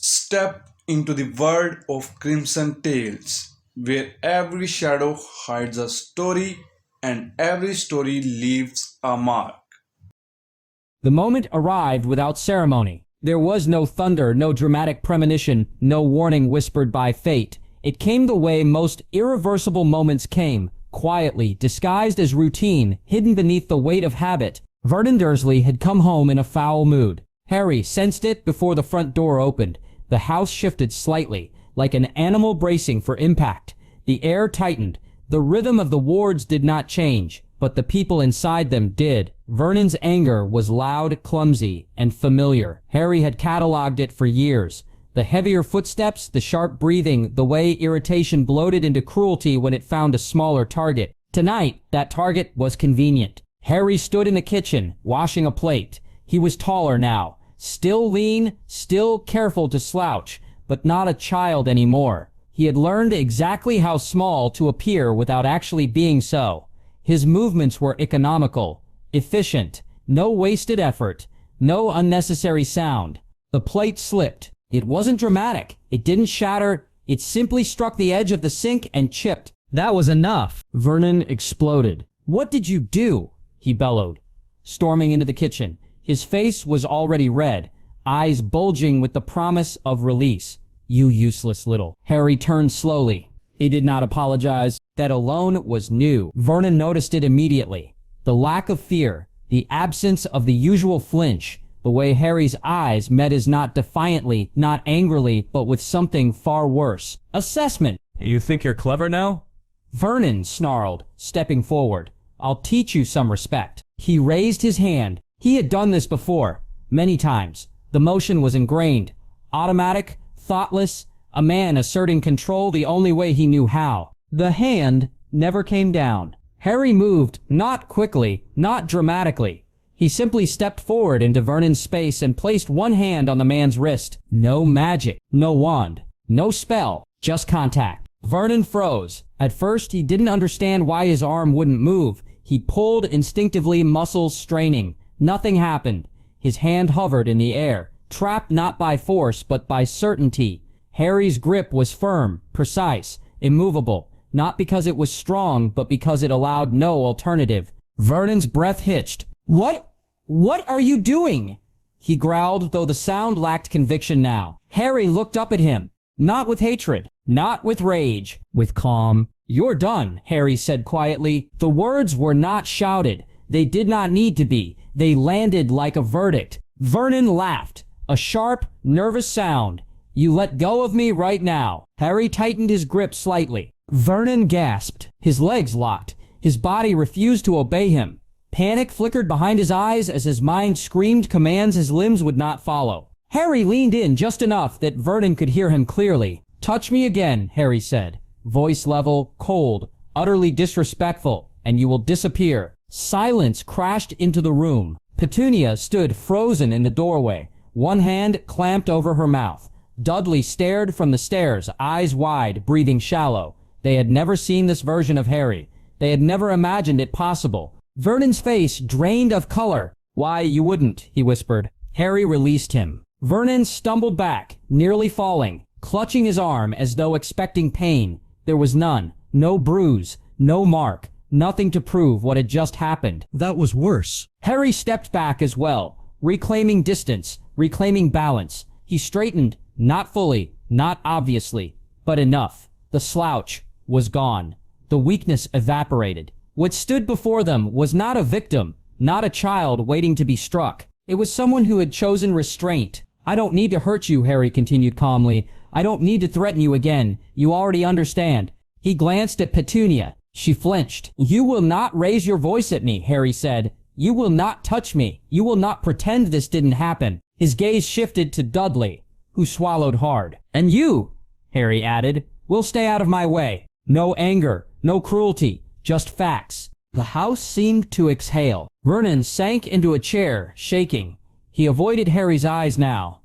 Step into the world of Crimson Tales, where every shadow hides a story and every story leaves a mark. The moment arrived without ceremony. There was no thunder, no dramatic premonition, no warning whispered by fate. It came the way most irreversible moments came, quietly, disguised as routine, hidden beneath the weight of habit. Vernon Dursley had come home in a foul mood. Harry sensed it before the front door opened. The house shifted slightly, like an animal bracing for impact. The air tightened. The rhythm of the wards did not change, but the people inside them did. Vernon's anger was loud, clumsy, and familiar. Harry had cataloged it for years. The heavier footsteps, the sharp breathing, the way irritation bloated into cruelty when it found a smaller target. Tonight, that target was convenient. Harry stood in the kitchen, washing a plate. He was taller now, still lean, still careful to slouch, but not a child anymore. He had learned exactly how small to appear without actually being so. His movements were economical, efficient, no wasted effort, no unnecessary sound. The plate slipped. It wasn't dramatic. It didn't shatter. It simply struck the edge of the sink and chipped. That was enough. Vernon exploded. "What did you do?" he bellowed, storming into the kitchen. His face was already red, eyes bulging with the promise of release. "You useless little..." Harry turned slowly. He did not apologize. That alone was new. Vernon noticed it immediately. The lack of fear, the absence of the usual flinch, the way Harry's eyes met his not defiantly, not angrily, but with something far worse. Assessment. "You think you're clever now?" Vernon snarled, stepping forward. "I'll teach you some respect." He raised his hand. He had done this before, many times. The motion was ingrained, automatic, thoughtless, a man asserting control the only way he knew how. The hand never came down. Harry moved, not quickly, not dramatically. He simply stepped forward into Vernon's space and placed one hand on the man's wrist. No magic, no wand, no spell, just contact. Vernon froze. At first, he didn't understand why his arm wouldn't move. He pulled instinctively, muscles straining. Nothing happened. His hand hovered in the air, trapped not by force, but by certainty. Harry's grip was firm, precise, immovable, not because it was strong, but because it allowed no alternative. Vernon's breath hitched. What are you doing?" he growled, though the sound lacked conviction now. Harry looked up at him, not with hatred, not with rage, with calm. "You're done," Harry said quietly. The words were not shouted. They did not need to be. They landed like a verdict. Vernon laughed, a sharp, nervous sound. "You let go of me right now." Harry tightened his grip slightly. Vernon gasped. His legs locked. His body refused to obey him. Panic flickered behind his eyes as his mind screamed commands his limbs would not follow. Harry leaned in just enough that Vernon could hear him clearly. "Touch me again," Harry said. Voice level, cold, utterly disrespectful, and you will disappear. Silence crashed into the room. Petunia stood frozen in the doorway, one hand clamped over her mouth. Dudley stared from the stairs, eyes wide, breathing shallow. They had never seen this version of Harry. They had never imagined it possible. Vernon's face drained of color. "Why, you wouldn't," he whispered. Harry released him. Vernon stumbled back, nearly falling, clutching his arm as though expecting pain. There was none. No bruise, no mark, nothing to prove what had just happened. That was worse. Harry stepped back as well, reclaiming distance, reclaiming balance. He straightened, not fully, not obviously, but enough. The slouch was gone. The weakness evaporated. What stood before them was not a victim, not a child waiting to be struck. It was someone who had chosen restraint. "I don't need to hurt you," Harry continued calmly. "I don't need to threaten you again. You already understand." He glanced at Petunia. She flinched. "You will not raise your voice at me," Harry said. "You will not touch me. You will not pretend this didn't happen." His gaze shifted to Dudley, who swallowed hard. "And you," Harry added, "will stay out of my way. No anger, no cruelty, just facts." The house seemed to exhale. Vernon sank into a chair, shaking. He avoided Harry's eyes now.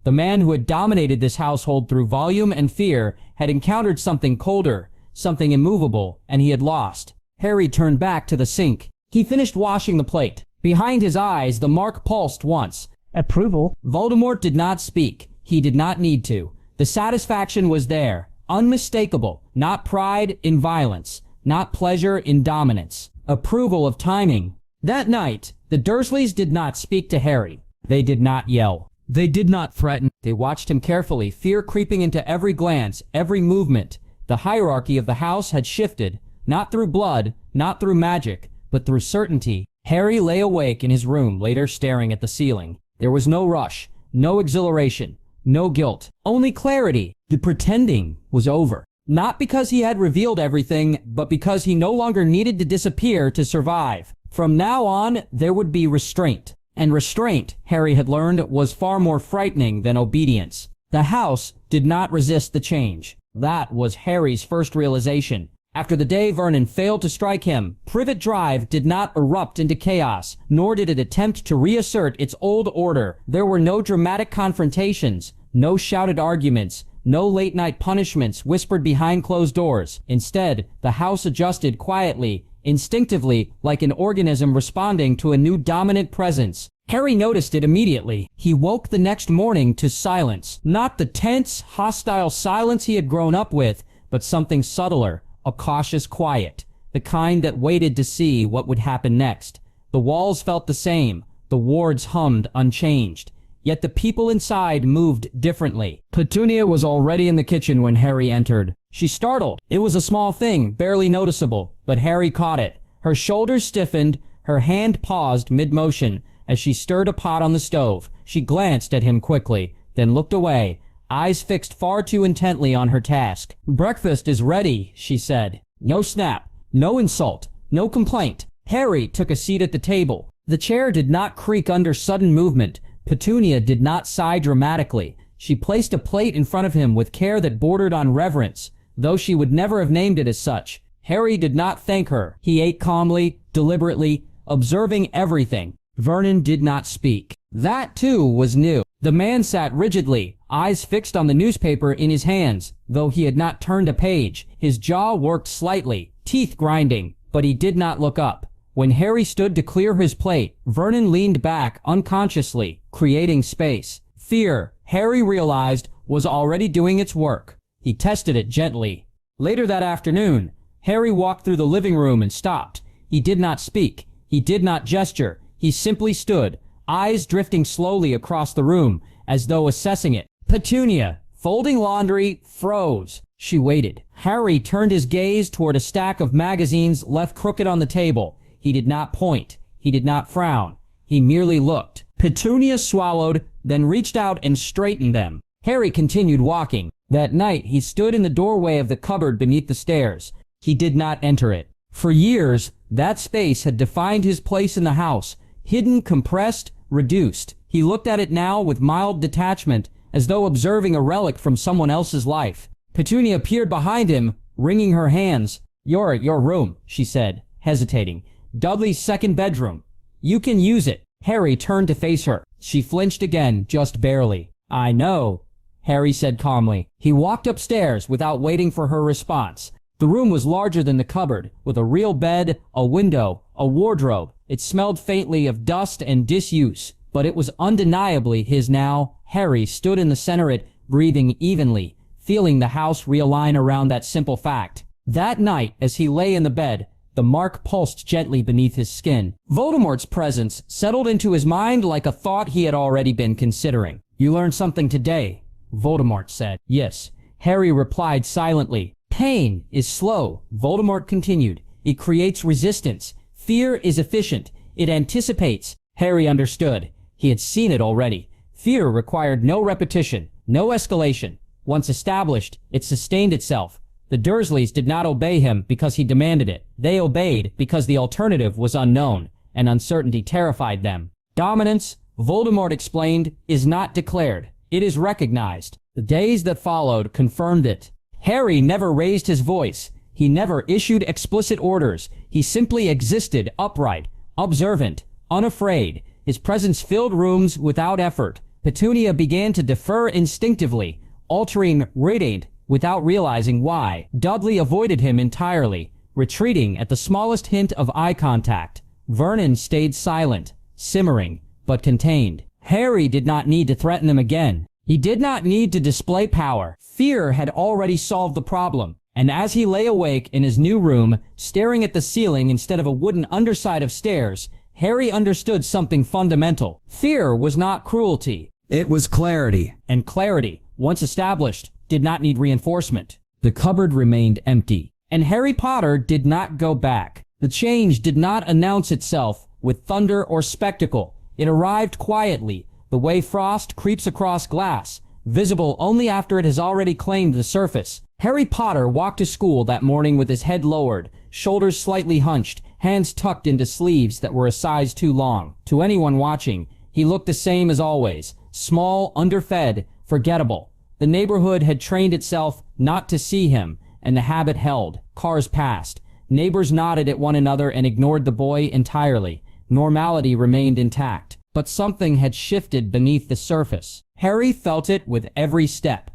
The man who had dominated this household through volume and fear had encountered something colder, something immovable, and he had lost. Harry turned back to the sink. He finished washing the plate. Behind his eyes, the mark pulsed once. Approval. Voldemort did not speak. He did not need to. The satisfaction was there, unmistakable, not pride in violence, not pleasure in dominance, approval of timing. That night, the Dursleys did not speak to Harry. They did not yell. They did not threaten. They watched him carefully, fear creeping into every glance, every movement. The hierarchy of the house had shifted, not through blood, not through magic, but through certainty. Harry lay awake in his room later, staring at the ceiling. There was no rush, no exhilaration, no guilt, only clarity. The pretending was over. Not because he had revealed everything, but because he no longer needed to disappear to survive. From now on, there would be restraint. And restraint, Harry had learned, was far more frightening than obedience. The house did not resist the change. That was Harry's first realization. After the day Vernon failed to strike him, Privet Drive did not erupt into chaos, nor did it attempt to reassert its old order. There were no dramatic confrontations, no shouted arguments, no late-night punishments whispered behind closed doors. Instead, the house adjusted quietly, instinctively, like an organism responding to a new dominant presence. Harry noticed it immediately. He woke the next morning to silence. Not the tense, hostile silence he had grown up with, but something subtler, a cautious quiet, the kind that waited to see what would happen next. The walls felt the same, the wards hummed unchanged. Yet the people inside moved differently. Petunia was already in the kitchen when Harry entered. She startled. It was a small thing, barely noticeable, but Harry caught it. Her shoulders stiffened, her hand paused mid-motion as she stirred a pot on the stove. She glanced at him quickly, then looked away, eyes fixed far too intently on her task. "Breakfast is ready," she said. No snap, no insult, no complaint. Harry took a seat at the table. The chair did not creak under sudden movement. Petunia did not sigh dramatically. She placed a plate in front of him with care that bordered on reverence, though she would never have named it as such. Harry did not thank her. He ate calmly, deliberately, observing everything. Vernon did not speak. That, too, was new. The man sat rigidly, eyes fixed on the newspaper in his hands, though he had not turned a page. His jaw worked slightly, teeth grinding, but he did not look up. When Harry stood to clear his plate, Vernon leaned back unconsciously, creating space. Fear, Harry realized, was already doing its work. He tested it gently. Later that afternoon, Harry walked through the living room and stopped. He did not speak. He did not gesture. He simply stood, eyes drifting slowly across the room, as though assessing it. Petunia, folding laundry, froze. She waited. Harry turned his gaze toward a stack of magazines left crooked on the table. He did not point. He did not frown. He merely looked. Petunia swallowed, then reached out and straightened them. Harry continued walking. That night, he stood in the doorway of the cupboard beneath the stairs. He did not enter it. For years, that space had defined his place in the house, hidden, compressed, reduced. He looked at it now with mild detachment, as though observing a relic from someone else's life. Petunia appeared behind him, wringing her hands. Your room," she said, hesitating. "Dudley's second bedroom. You can use it." Harry turned to face her. She flinched again, just barely. "I know," Harry said calmly. He walked upstairs without waiting for her response. The room was larger than the cupboard, with a real bed, a window, a wardrobe. It smelled faintly of dust and disuse, but it was undeniably his now. Harry stood in the center of it, breathing evenly, feeling the house realign around that simple fact. That night, as he lay in the bed, the mark pulsed gently beneath his skin. Voldemort's presence settled into his mind like a thought he had already been considering. "You learned something today," Voldemort said. "Yes," Harry replied silently. "Pain is slow," Voldemort continued. "It creates resistance. Fear is efficient. It anticipates." Harry understood. He had seen it already. Fear required no repetition, no escalation. Once established, it sustained itself. The Dursleys did not obey him because he demanded it. They obeyed because the alternative was unknown, and uncertainty terrified them. Dominance, Voldemort explained, is not declared. It is recognized. The days that followed confirmed it. Harry never raised his voice. He never issued explicit orders. He simply existed upright, observant, unafraid. His presence filled rooms without effort. Petunia began to defer instinctively, altering radiant without realizing why. Dudley avoided him entirely, retreating at the smallest hint of eye contact. Vernon stayed silent, simmering, but contained. Harry did not need to threaten them again. He did not need to display power. Fear had already solved the problem. And as he lay awake in his new room, staring at the ceiling instead of a wooden underside of stairs, Harry understood something fundamental. Fear was not cruelty. It was clarity. And clarity, once established, did not need reinforcement. The cupboard remained empty. And Harry Potter did not go back. The change did not announce itself with thunder or spectacle. It arrived quietly, the way frost creeps across glass, visible only after it has already claimed the surface. Harry Potter walked to school that morning with his head lowered, shoulders slightly hunched, hands tucked into sleeves that were a size too long. To anyone watching, he looked the same as always, small, underfed, forgettable. The neighborhood had trained itself not to see him, and the habit held. Cars passed. Neighbors nodded at one another and ignored the boy entirely. Normality remained intact. But something had shifted beneath the surface. Harry felt it with every step.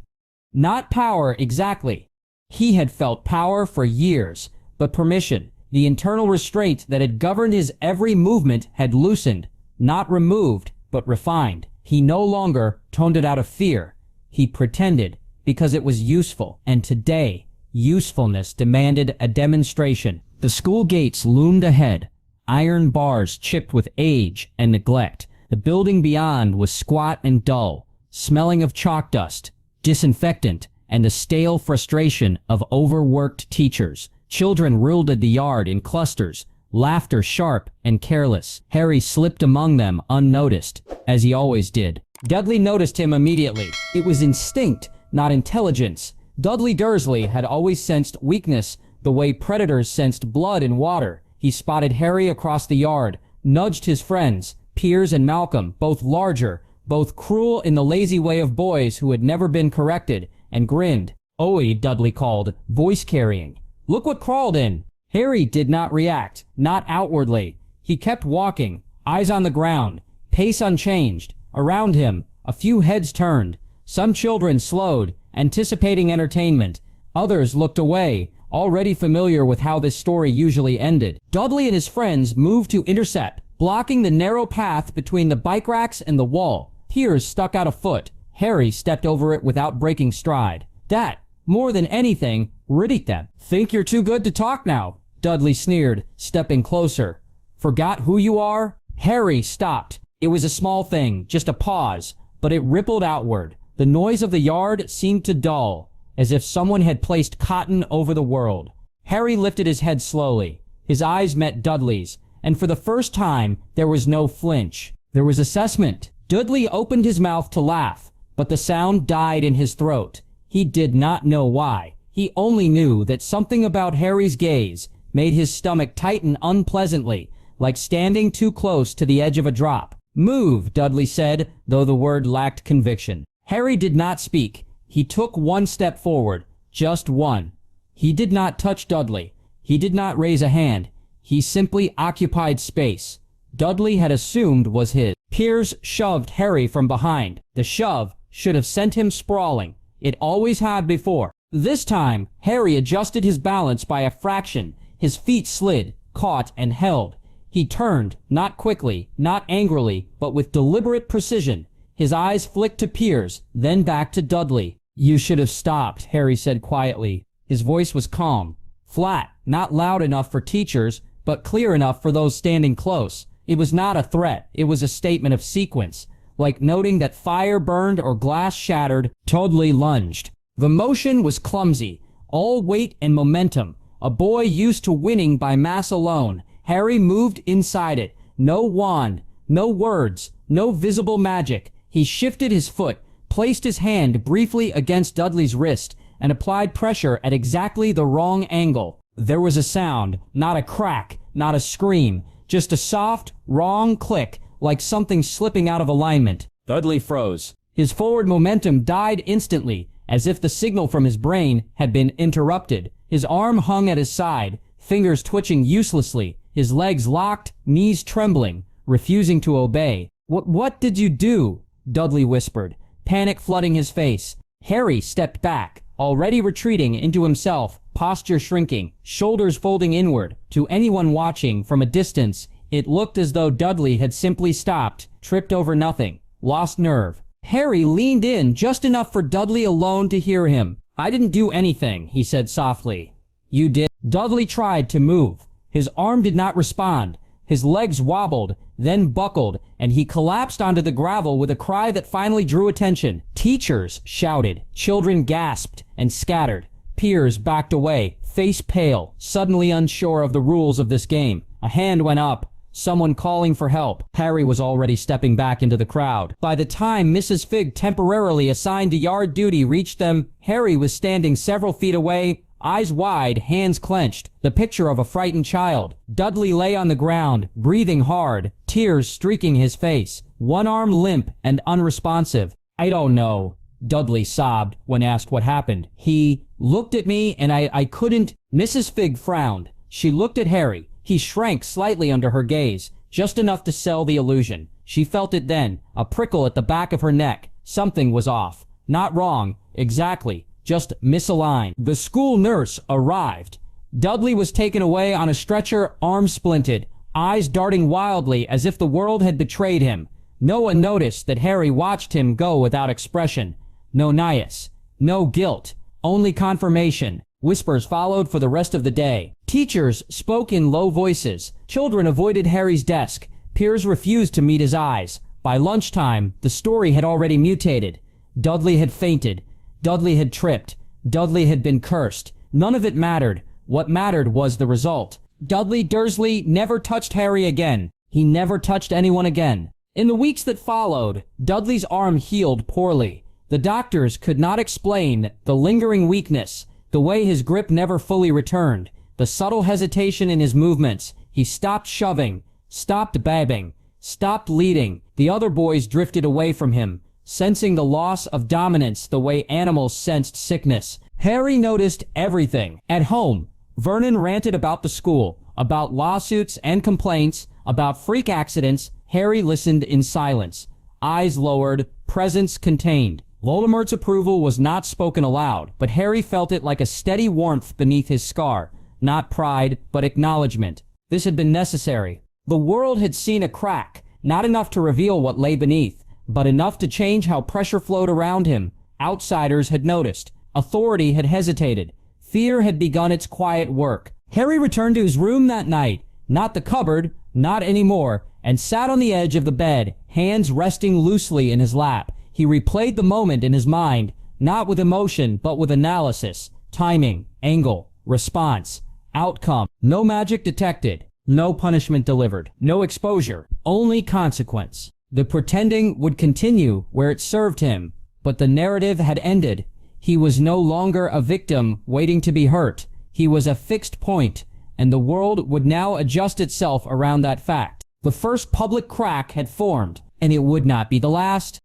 Not power exactly. He had felt power for years, but permission, the internal restraint that had governed his every movement, had loosened, not removed, but refined. He no longer toned it out of fear. He pretended because it was useful, and today, usefulness demanded a demonstration. The school gates loomed ahead, iron bars chipped with age and neglect. The building beyond was squat and dull, smelling of chalk dust, disinfectant, and the stale frustration of overworked teachers. Children ruled the yard in clusters, laughter sharp and careless. Harry slipped among them unnoticed, as he always did. Dudley noticed him immediately. It was instinct, not intelligence. Dudley Dursley had always sensed weakness the way predators sensed blood in water. He spotted Harry across the yard, nudged his friends, Piers and Malcolm, both larger, both cruel in the lazy way of boys who had never been corrected, and grinned. "Oi," Dudley called, voice carrying. "Look what crawled in." Harry did not react, not outwardly. He kept walking, eyes on the ground, pace unchanged. Around him, a few heads turned. Some children slowed, anticipating entertainment. Others looked away, already familiar with how this story usually ended. Dudley and his friends moved to intercept, blocking the narrow path between the bike racks and the wall. Piers stuck out a foot. Harry stepped over it without breaking stride. That, more than anything, riddied them. "Think you're too good to talk now?" Dudley sneered, stepping closer. "Forgot who you are?" Harry stopped. It was a small thing, just a pause, but it rippled outward. The noise of the yard seemed to dull, as if someone had placed cotton over the world. Harry lifted his head slowly. His eyes met Dudley's, and for the first time, there was no flinch. There was assessment. Dudley opened his mouth to laugh, but the sound died in his throat. He did not know why. He only knew that something about Harry's gaze made his stomach tighten unpleasantly, like standing too close to the edge of a drop. "Move," Dudley said, though the word lacked conviction. Harry did not speak. He took one step forward, just one. He did not touch Dudley. He did not raise a hand. He simply occupied space Dudley had assumed was his. Piers shoved Harry from behind. The shove should have sent him sprawling. It always had before. This time, Harry adjusted his balance by a fraction. His feet slid, caught, and held. He turned, not quickly, not angrily, but with deliberate precision. His eyes flicked to Piers, then back to Dudley. "You should have stopped," Harry said quietly. His voice was calm, flat, not loud enough for teachers, but clear enough for those standing close. It was not a threat. It was a statement of sequence. Like noting that fire burned or glass shattered, Dudley lunged. The motion was clumsy, all weight and momentum. A boy used to winning by mass alone. Harry moved inside it. No wand, no words, no visible magic. He shifted his foot, placed his hand briefly against Dudley's wrist, and applied pressure at exactly the wrong angle. There was a sound, not a crack, not a scream, just a soft, wrong click, like something slipping out of alignment. Dudley froze. His forward momentum died instantly, as if the signal from his brain had been interrupted. His arm hung at his side, fingers twitching uselessly, his legs locked, knees trembling, refusing to obey. What did you do?" Dudley whispered, panic flooding his face. Harry stepped back, already retreating into himself, posture shrinking, shoulders folding inward. To anyone watching from a distance, it looked as though Dudley had simply stopped, tripped over nothing, lost nerve. Harry leaned in just enough for Dudley alone to hear him. "I didn't do anything," he said softly. "You did." Dudley tried to move. His arm did not respond. His legs wobbled, then buckled, and he collapsed onto the gravel with a cry that finally drew attention. Teachers shouted, children gasped and scattered. Peers backed away, face pale, suddenly unsure of the rules of this game. A hand went up, someone calling for help. Harry was already stepping back into the crowd. By the time Mrs. Figg, temporarily assigned to yard duty, reached them, Harry was standing several feet away, eyes wide, hands clenched, the picture of a frightened child. Dudley lay on the ground, breathing hard, tears streaking his face, one arm limp and unresponsive. "I don't know," Dudley sobbed when asked what happened. "He looked at me and I couldn't." Mrs. Figg frowned. She looked at Harry. He shrank slightly under her gaze, just enough to sell the illusion. She felt it then, a prickle at the back of her neck. Something was off. Not wrong, exactly, just misaligned. The school nurse arrived. Dudley was taken away on a stretcher, arms splinted, eyes darting wildly as if the world had betrayed him. No one noticed that Harry watched him go without expression. No nias, no guilt, only confirmation. Whispers followed for the rest of the day. Teachers spoke in low voices. Children avoided Harry's desk. Peers refused to meet his eyes. By lunchtime, the story had already mutated. Dudley had fainted. Dudley had tripped. Dudley had been cursed. None of it mattered. What mattered was the result. Dudley Dursley never touched Harry again. He never touched anyone again. In the weeks that followed, Dudley's arm healed poorly. The doctors could not explain the lingering weakness, the way his grip never fully returned, the subtle hesitation in his movements. He stopped shoving, stopped babbing, stopped leading. The other boys drifted away from him, sensing the loss of dominance the way animals sensed sickness. Harry noticed everything. At home, Vernon ranted about the school, about lawsuits and complaints, about freak accidents. Harry listened in silence, eyes lowered, presence contained. Voldemort's approval was not spoken aloud, but Harry felt it like a steady warmth beneath his scar. Not pride, but acknowledgement. This had been necessary. The world had seen a crack, not enough to reveal what lay beneath, but enough to change how pressure flowed around him. Outsiders had noticed. Authority had hesitated. Fear had begun its quiet work. Harry returned to his room that night, not the cupboard, not anymore, and sat on the edge of the bed, hands resting loosely in his lap. He replayed the moment in his mind, not with emotion, but with analysis, timing, angle, response, outcome. No magic detected, no punishment delivered, no exposure, only consequence. The pretending would continue where it served him, but the narrative had ended. He was no longer a victim waiting to be hurt. He was a fixed point, and the world would now adjust itself around that fact. The first public crack had formed, and it would not be the last.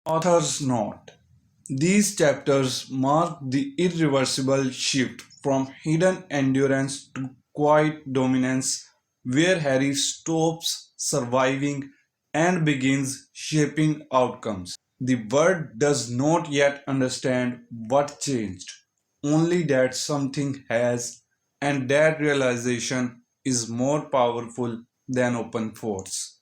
Author's note: these chapters mark the irreversible shift from hidden endurance to quiet dominance, where Harry stops surviving and begins shaping outcomes. The world does not yet understand what changed, only that something has, and that realization is more powerful than open force.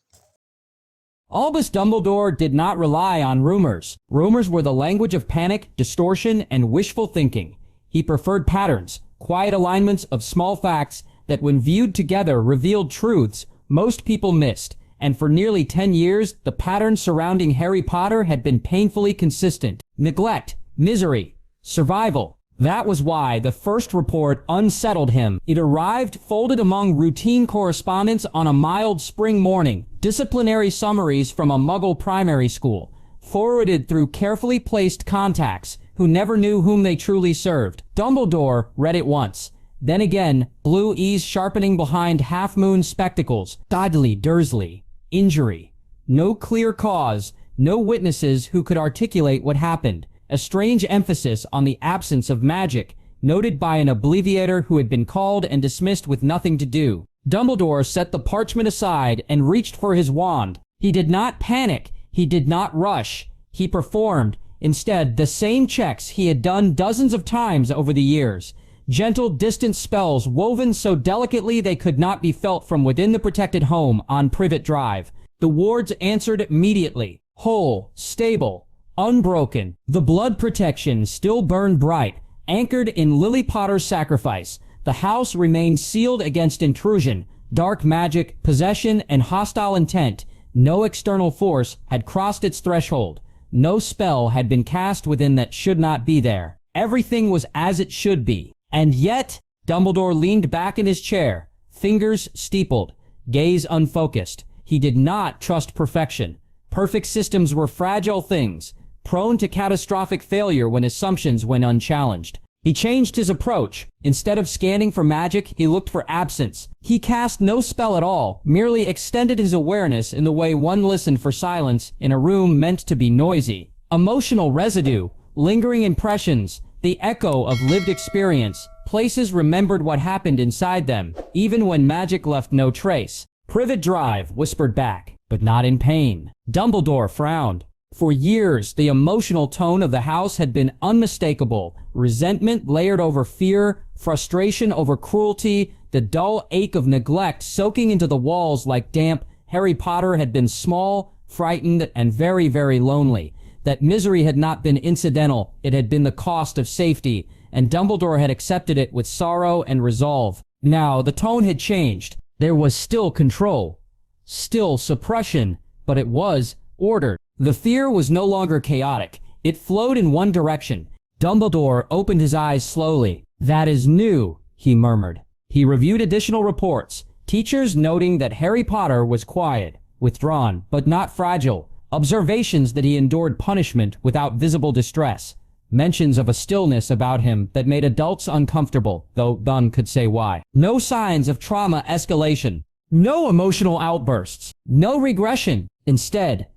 Albus Dumbledore did not rely on rumors. Rumors were the language of panic, distortion, and wishful thinking. He preferred patterns, quiet alignments of small facts that when viewed together revealed truths most people missed. And for nearly 10 years, the patterns surrounding Harry Potter had been painfully consistent. Neglect, misery, survival. That was why the first report unsettled him. It arrived folded among routine correspondence on a mild spring morning, disciplinary summaries from a Muggle primary school, forwarded through carefully placed contacts who never knew whom they truly served. Dumbledore read it once. Then again, blue eyes sharpening behind half-moon spectacles. Dudley Dursley. Injury. No clear cause, no witnesses who could articulate what happened. A strange emphasis on the absence of magic, noted by an obliviator who had been called and dismissed with nothing to do. Dumbledore set the parchment aside and reached for his wand. He did not panic. He did not rush. He performed, instead, the same checks he had done dozens of times over the years. Gentle, distant spells woven so delicately they could not be felt from within the protected home on Privet Drive. The wards answered immediately. whole, stable, unbroken. The blood protection still burned bright, anchored in Lily Potter's sacrifice. The house remained sealed against intrusion, dark magic, possession, and hostile intent. No external force had crossed its threshold. No spell had been cast within that should not be there. Everything was as it should be. And yet, Dumbledore leaned back in his chair, fingers steepled, gaze unfocused. He did not trust perfection. Perfect systems were fragile things, prone to catastrophic failure when assumptions went unchallenged. He changed his approach. Instead of scanning for magic, he looked for absence. He cast no spell at all, merely extended his awareness in the way one listened for silence in a room meant to be noisy. Emotional residue, lingering impressions, the echo of lived experience. Places remembered what happened inside them, even when magic left no trace. Privet Drive whispered back, but not in pain. Dumbledore frowned. For years, the emotional tone of the house had been unmistakable. Resentment layered over fear, frustration over cruelty, the dull ache of neglect soaking into the walls like damp. Harry Potter had been small, frightened, and very, very lonely. That misery had not been incidental, it had been the cost of safety, and Dumbledore had accepted it with sorrow and resolve. Now, the tone had changed. There was still control, still suppression, but it was ordered. The fear was no longer chaotic. It flowed in one direction. Dumbledore opened his eyes slowly. "That is new," he murmured. He reviewed additional reports, teachers noting that Harry Potter was quiet, withdrawn, but not fragile. Observations that he endured punishment without visible distress. Mentions of a stillness about him that made adults uncomfortable, though none could say why. No signs of trauma escalation. No emotional outbursts. No regression. Instead,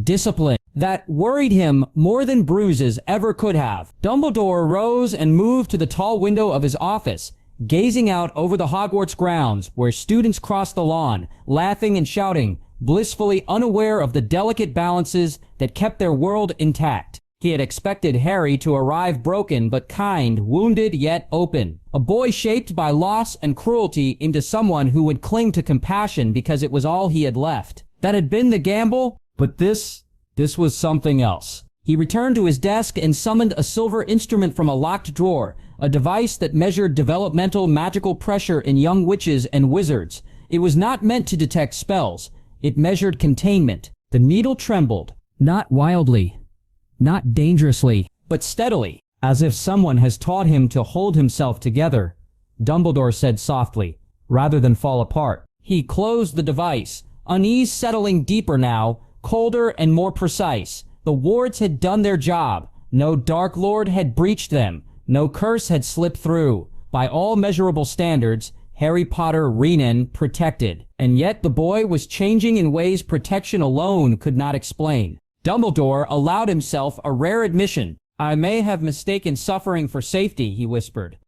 discipline that worried him more than bruises ever could have. Dumbledore rose and moved to the tall window of his office, gazing out over the Hogwarts grounds where students crossed the lawn, laughing and shouting, blissfully unaware of the delicate balances that kept their world intact. He had expected Harry to arrive broken but kind, wounded yet open. A boy shaped by loss and cruelty into someone who would cling to compassion because it was all he had left. That had been the gamble, but this was something else. He returned to his desk and summoned a silver instrument from a locked drawer, a device that measured developmental magical pressure in young witches and wizards. It was not meant to detect spells. It measured containment. The needle trembled, not wildly, not dangerously, but steadily, as if someone has taught him to hold himself together. Dumbledore said softly, rather than fall apart. He closed the device, unease settling deeper now, colder and more precise. The wards had done their job. No Dark Lord had breached them. No curse had slipped through. By all measurable standards, Harry Potter Renan protected. And yet the boy was changing in ways protection alone could not explain. Dumbledore allowed himself a rare admission. "I may have mistaken suffering for safety," he whispered.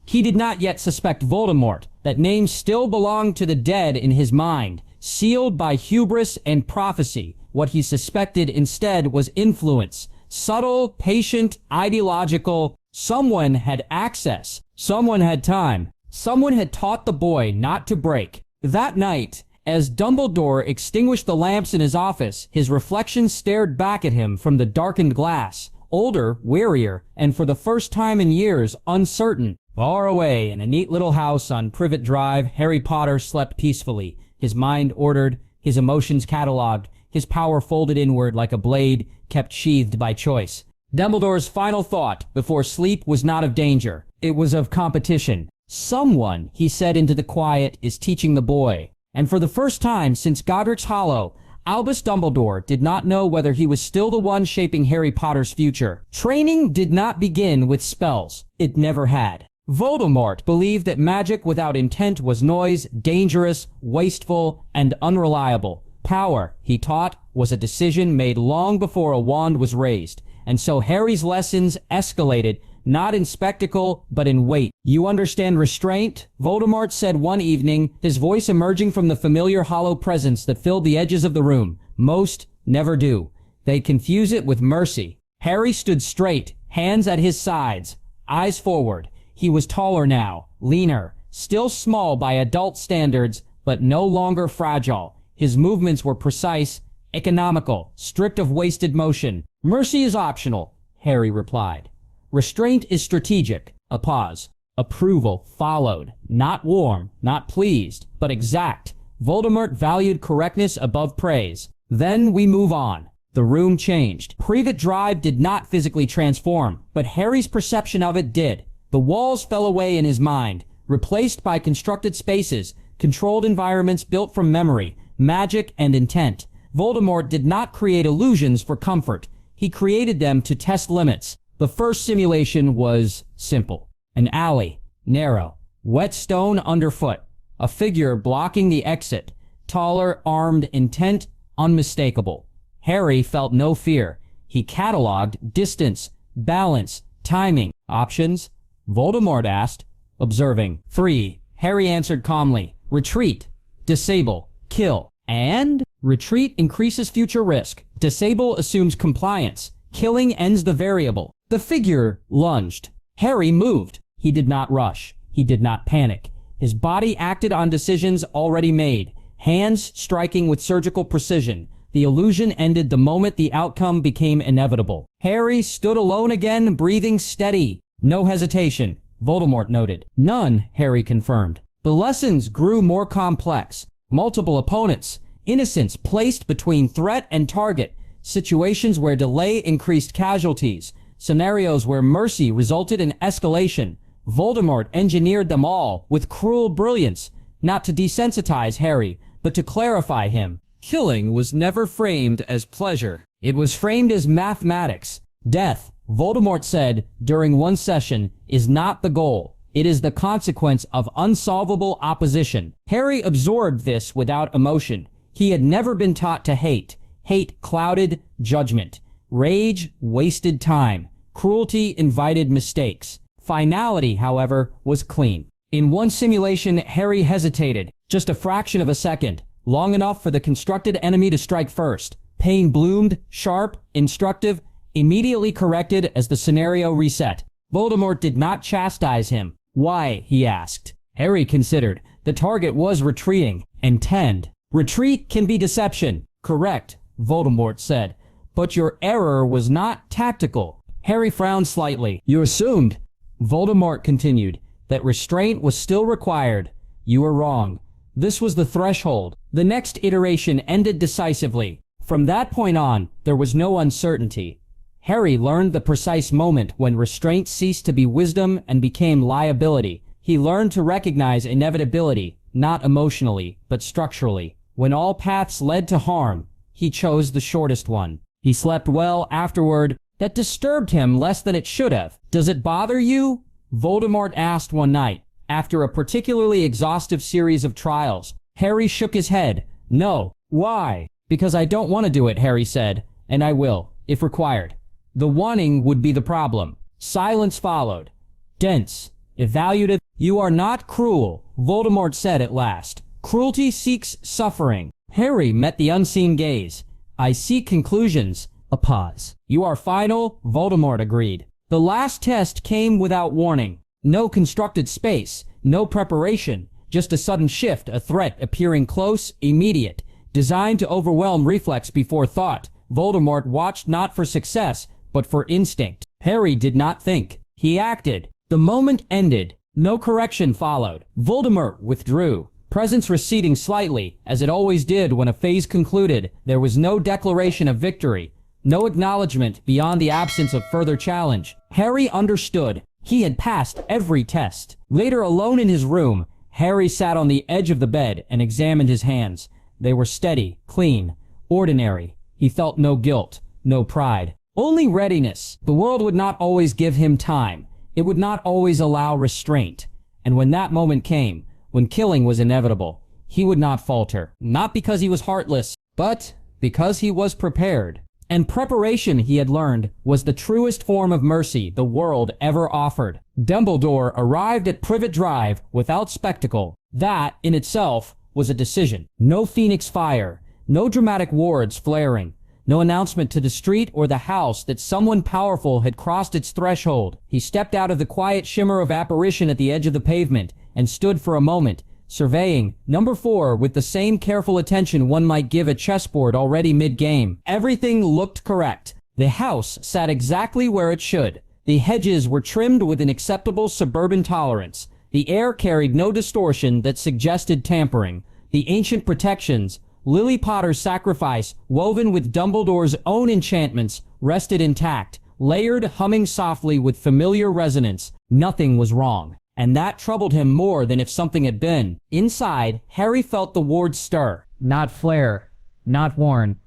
He did not yet suspect Voldemort. That name still belonged to the dead in his mind, sealed by hubris and prophecy. What he suspected instead was influence. Subtle, patient, ideological. Someone had access. Someone had time. Someone had taught the boy not to break. That night, as Dumbledore extinguished the lamps in his office, his reflection stared back at him from the darkened glass. Older, wearier, and for the first time in years, uncertain. Far away in a neat little house on Privet Drive, Harry Potter slept peacefully, his mind ordered, his emotions catalogued, his power folded inward like a blade kept sheathed by choice. Dumbledore's final thought before sleep was not of danger. It was of competition. "Someone," he said into the quiet, "is teaching the boy." And for the first time since Godric's Hollow, Albus Dumbledore did not know whether he was still the one shaping Harry Potter's future. Training did not begin with spells. It never had. Voldemort believed that magic without intent was noise, dangerous, wasteful, and unreliable. Power, he taught, was a decision made long before a wand was raised. And so Harry's lessons escalated, not in spectacle, but in weight. "You understand restraint?" Voldemort said one evening, his voice emerging from the familiar hollow presence that filled the edges of the room. Most never do. They confuse it with mercy. Harry stood straight, hands at his sides, eyes forward. He was taller now, leaner, still small by adult standards, but no longer fragile. His movements were precise, economical, strict of wasted motion. Mercy is optional, Harry replied. Restraint is strategic. A pause. Approval followed. Not warm, not pleased, but exact. Voldemort valued correctness above praise. Then we move on. The room changed. Privet Drive did not physically transform, but Harry's perception of it did. The walls fell away in his mind, replaced by constructed spaces, controlled environments built from memory, magic, and intent. Voldemort did not create illusions for comfort. He created them to test limits. The first simulation was simple. An alley, narrow, wet stone underfoot, a figure blocking the exit, taller, armed, intent, unmistakable. Harry felt no fear. He cataloged distance, balance, timing. Options? Voldemort asked, observing. 3. Harry answered calmly. Retreat, disable, kill. And? Retreat increases future risk. Disable assumes compliance. Killing ends the variable. The figure lunged. Harry moved. He did not rush. He did not panic. His body acted on decisions already made, hands striking with surgical precision. The illusion ended the moment the outcome became inevitable. Harry stood alone again, breathing steady. No hesitation, Voldemort noted. None, Harry confirmed. The lessons grew more complex. Multiple opponents, innocents placed between threat and target, situations where delay increased casualties, scenarios where mercy resulted in escalation. Voldemort engineered them all with cruel brilliance, not to desensitize Harry, but to clarify him. Killing was never framed as pleasure. It was framed as mathematics. Death, Voldemort said during one session, is not the goal. It is the consequence of unsolvable opposition. Harry absorbed this without emotion. He had never been taught to hate. Hate clouded judgment. Rage wasted time. Cruelty invited mistakes. Finality, however, was clean. In one simulation, Harry hesitated, just a fraction of a second, long enough for the constructed enemy to strike first. Pain bloomed, sharp, instructive, immediately corrected as the scenario reset. Voldemort did not chastise him. Why? He asked. Harry considered. The target was retreating. Intend. Retreat can be deception. Correct, Voldemort said. But your error was not tactical. Harry frowned slightly. You assumed, Voldemort continued, that restraint was still required. You were wrong. This was the threshold. The next iteration ended decisively. From that point on, there was no uncertainty. Harry learned the precise moment when restraint ceased to be wisdom and became liability. He learned to recognize inevitability, not emotionally, but structurally. When all paths led to harm, he chose the shortest one. He slept well afterward. That disturbed him less than it should have. Does it bother you? Voldemort asked one night. After a particularly exhaustive series of trials, Harry shook his head. No. Why? Because I don't want to do it, Harry said, and I will, if required. The wanting would be the problem. Silence followed. Dense. Evaluative. You are not cruel, Voldemort said at last. Cruelty seeks suffering. Harry met the unseen gaze. I seek conclusions. A pause. You are final, Voldemort agreed. The last test came without warning. No constructed space, no preparation, just a sudden shift, a threat appearing close, immediate, designed to overwhelm reflex before thought. Voldemort watched not for success, but for instinct. Harry did not think. He acted. The moment ended. No correction followed. Voldemort withdrew, presence receding slightly, as it always did when a phase concluded. There was no declaration of victory, no acknowledgement beyond the absence of further challenge. Harry understood. He had passed every test. Later, alone in his room, Harry sat on the edge of the bed and examined his hands. They were steady, clean, ordinary. He felt no guilt, no pride, only readiness. The world would not always give him time. It would not always allow restraint. And when that moment came, when killing was inevitable, he would not falter. Not because he was heartless, but because he was prepared. And preparation, he had learned, was the truest form of mercy the world ever offered. Dumbledore arrived at Privet Drive without spectacle. That, in itself, was a decision. No phoenix fire, no dramatic wards flaring, no announcement to the street or the house that someone powerful had crossed its threshold. He stepped out of the quiet shimmer of apparition at the edge of the pavement and stood for a moment, surveying number 4 with the same careful attention one might give a chessboard already mid-game. Everything looked correct. The house sat exactly where it should. The hedges were trimmed with an acceptable suburban tolerance. The air carried no distortion that suggested tampering. The ancient protections, Lily Potter's sacrifice, woven with Dumbledore's own enchantments, rested intact, layered, humming softly with familiar resonance. Nothing was wrong. And that troubled him more than if something had been. Inside, Harry felt the wards stir. Not flare, not warn.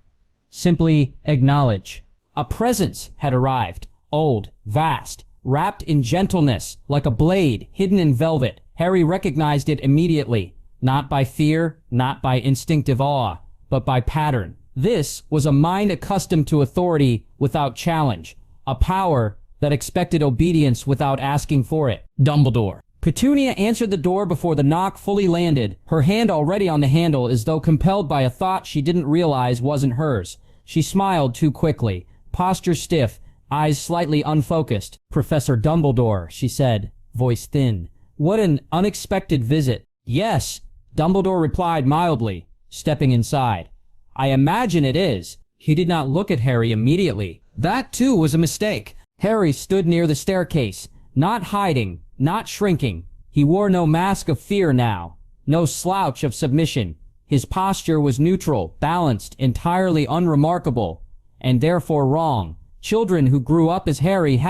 Simply acknowledge. A presence had arrived. Old, vast, wrapped in gentleness, like a blade hidden in velvet. Harry recognized it immediately. Not by fear, not by instinctive awe, but by pattern. This was a mind accustomed to authority without challenge. A power that expected obedience without asking for it. Dumbledore. Petunia answered the door before the knock fully landed, her hand already on the handle as though compelled by a thought she didn't realize wasn't hers. She smiled too quickly, posture stiff, eyes slightly unfocused. "Professor Dumbledore," she said, voice thin. "What an unexpected visit." "Yes," Dumbledore replied mildly, stepping inside. "I imagine it is." He did not look at Harry immediately. That too was a mistake. Harry stood near the staircase, not hiding, not shrinking. He wore no mask of fear now, no slouch of submission. His posture was neutral, balanced, entirely unremarkable, and therefore wrong. Children who grew up as Harry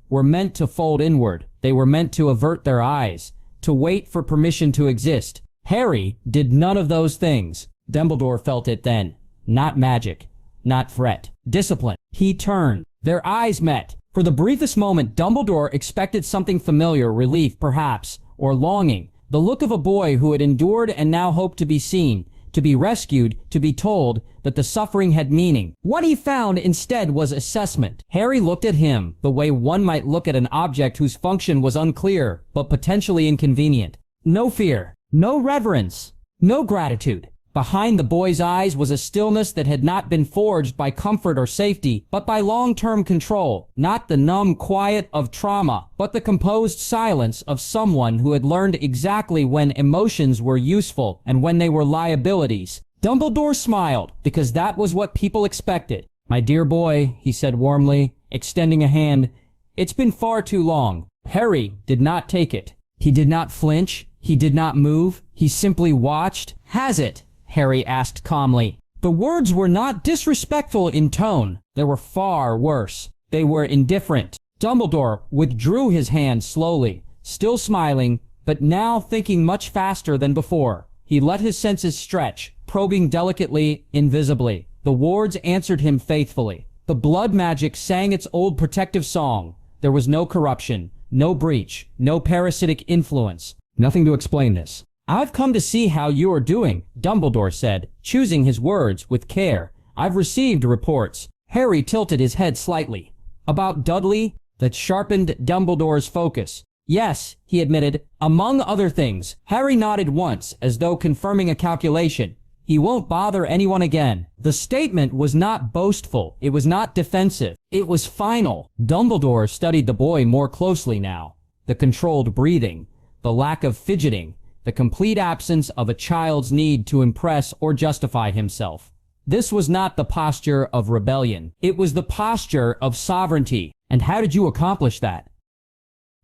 were meant to fold inward. They were meant to avert their eyes, to wait for permission to exist. Harry did none of those things. Dumbledore felt it then. Not magic, not threat, discipline. He turned. Their eyes met. For the briefest moment, Dumbledore expected something familiar, relief perhaps, or longing. The look of a boy who had endured and now hoped to be seen, to be rescued, to be told that the suffering had meaning. What he found instead was assessment. Harry looked at him the way one might look at an object whose function was unclear, but potentially inconvenient. No fear, no reverence, no gratitude. Behind the boy's eyes was a stillness that had not been forged by comfort or safety, but by long-term control. Not the numb quiet of trauma, but the composed silence of someone who had learned exactly when emotions were useful and when they were liabilities. Dumbledore smiled, because that was what people expected. "My dear boy," he said warmly, extending a hand, "it's been far too long." Harry did not take it. He did not flinch. He did not move. He simply watched. "Has it?" Harry asked calmly. The words were not disrespectful in tone. They were far worse. They were indifferent. Dumbledore withdrew his hand slowly, still smiling, but now thinking much faster than before. He let his senses stretch, probing delicately, invisibly. The wards answered him faithfully. The blood magic sang its old protective song. There was no corruption, no breach, no parasitic influence. Nothing to explain this. "I've come to see how you are doing," Dumbledore said, choosing his words with care. "I've received reports." Harry tilted his head slightly. "About Dudley?" That sharpened Dumbledore's focus. "Yes," he admitted, "among other things." Harry nodded once, as though confirming a calculation. "He won't bother anyone again." The statement was not boastful. It was not defensive. It was final. Dumbledore studied the boy more closely now. The controlled breathing, the lack of fidgeting, the complete absence of a child's need to impress or justify himself. This was not the posture of rebellion. It was the posture of sovereignty. "And how did you accomplish that?"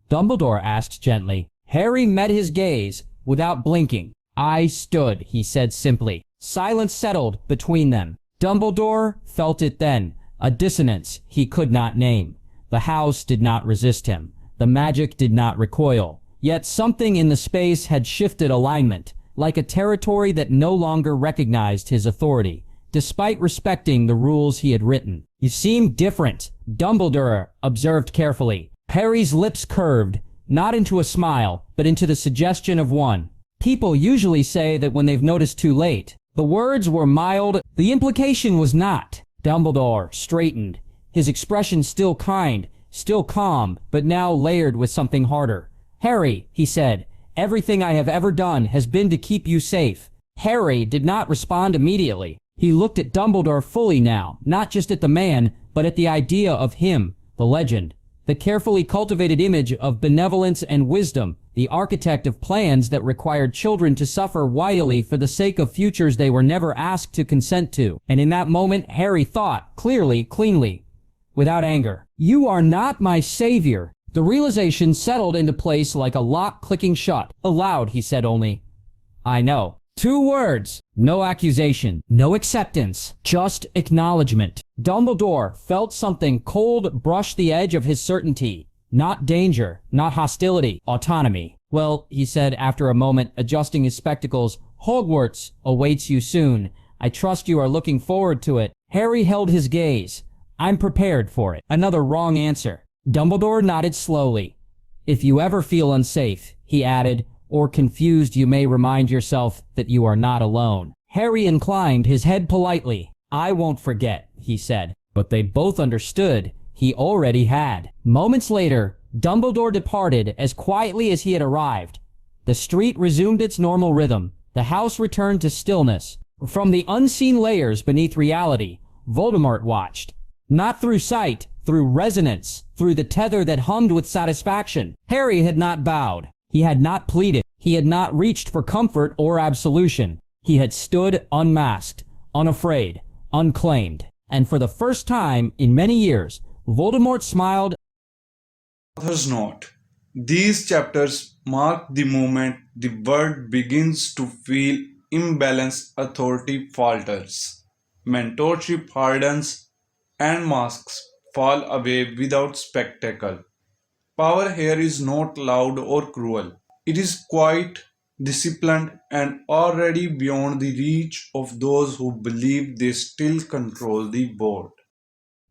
Dumbledore asked gently. Harry met his gaze without blinking. "I stood," he said simply. Silence settled between them. Dumbledore felt it then, a dissonance he could not name. The house did not resist him. The magic did not recoil. Yet something in the space had shifted alignment, like a territory that no longer recognized his authority, despite respecting the rules he had written. "You seem different," Dumbledore observed carefully. Harry's lips curved, not into a smile, but into the suggestion of one. "People usually say that when they've noticed too late." The words were mild. The implication was not. Dumbledore straightened, his expression still kind, still calm, but now layered with something harder. "Harry," he said, "everything I have ever done has been to keep you safe." Harry did not respond immediately. He looked at Dumbledore fully now, not just at the man, but at the idea of him, the legend, the carefully cultivated image of benevolence and wisdom, the architect of plans that required children to suffer widely for the sake of futures they were never asked to consent to. And in that moment, Harry thought, clearly, cleanly, without anger, "You are not my savior." The realization settled into place like a lock clicking shut. Aloud, he said only, "I know." 2 words. No accusation. No acceptance. Just acknowledgement. Dumbledore felt something cold brush the edge of his certainty. Not danger. Not hostility. Autonomy. "Well," he said after a moment, adjusting his spectacles, "Hogwarts awaits you soon. I trust you are looking forward to it." Harry held his gaze. "I'm prepared for it." Another wrong answer. Dumbledore nodded slowly. "If you ever feel unsafe," he added, "or confused, you may remind yourself that you are not alone." Harry inclined his head politely. "I won't forget," he said. But they both understood he already had. Moments later, Dumbledore departed as quietly as he had arrived. The street resumed its normal rhythm. The house returned to stillness. From the unseen layers beneath reality, Voldemort watched. Not through sight, through resonance, through the tether that hummed with satisfaction. Harry had not bowed. He had not pleaded. He had not reached for comfort or absolution. He had stood unmasked, unafraid, unclaimed. And for the first time in many years, Voldemort smiled. Author's note. These chapters mark the moment the world begins to feel imbalanced, authority falters, mentorship hardens, and masks fall away without spectacle. Power here is not loud or cruel. It is quiet, disciplined, and already beyond the reach of those who believe they still control the board.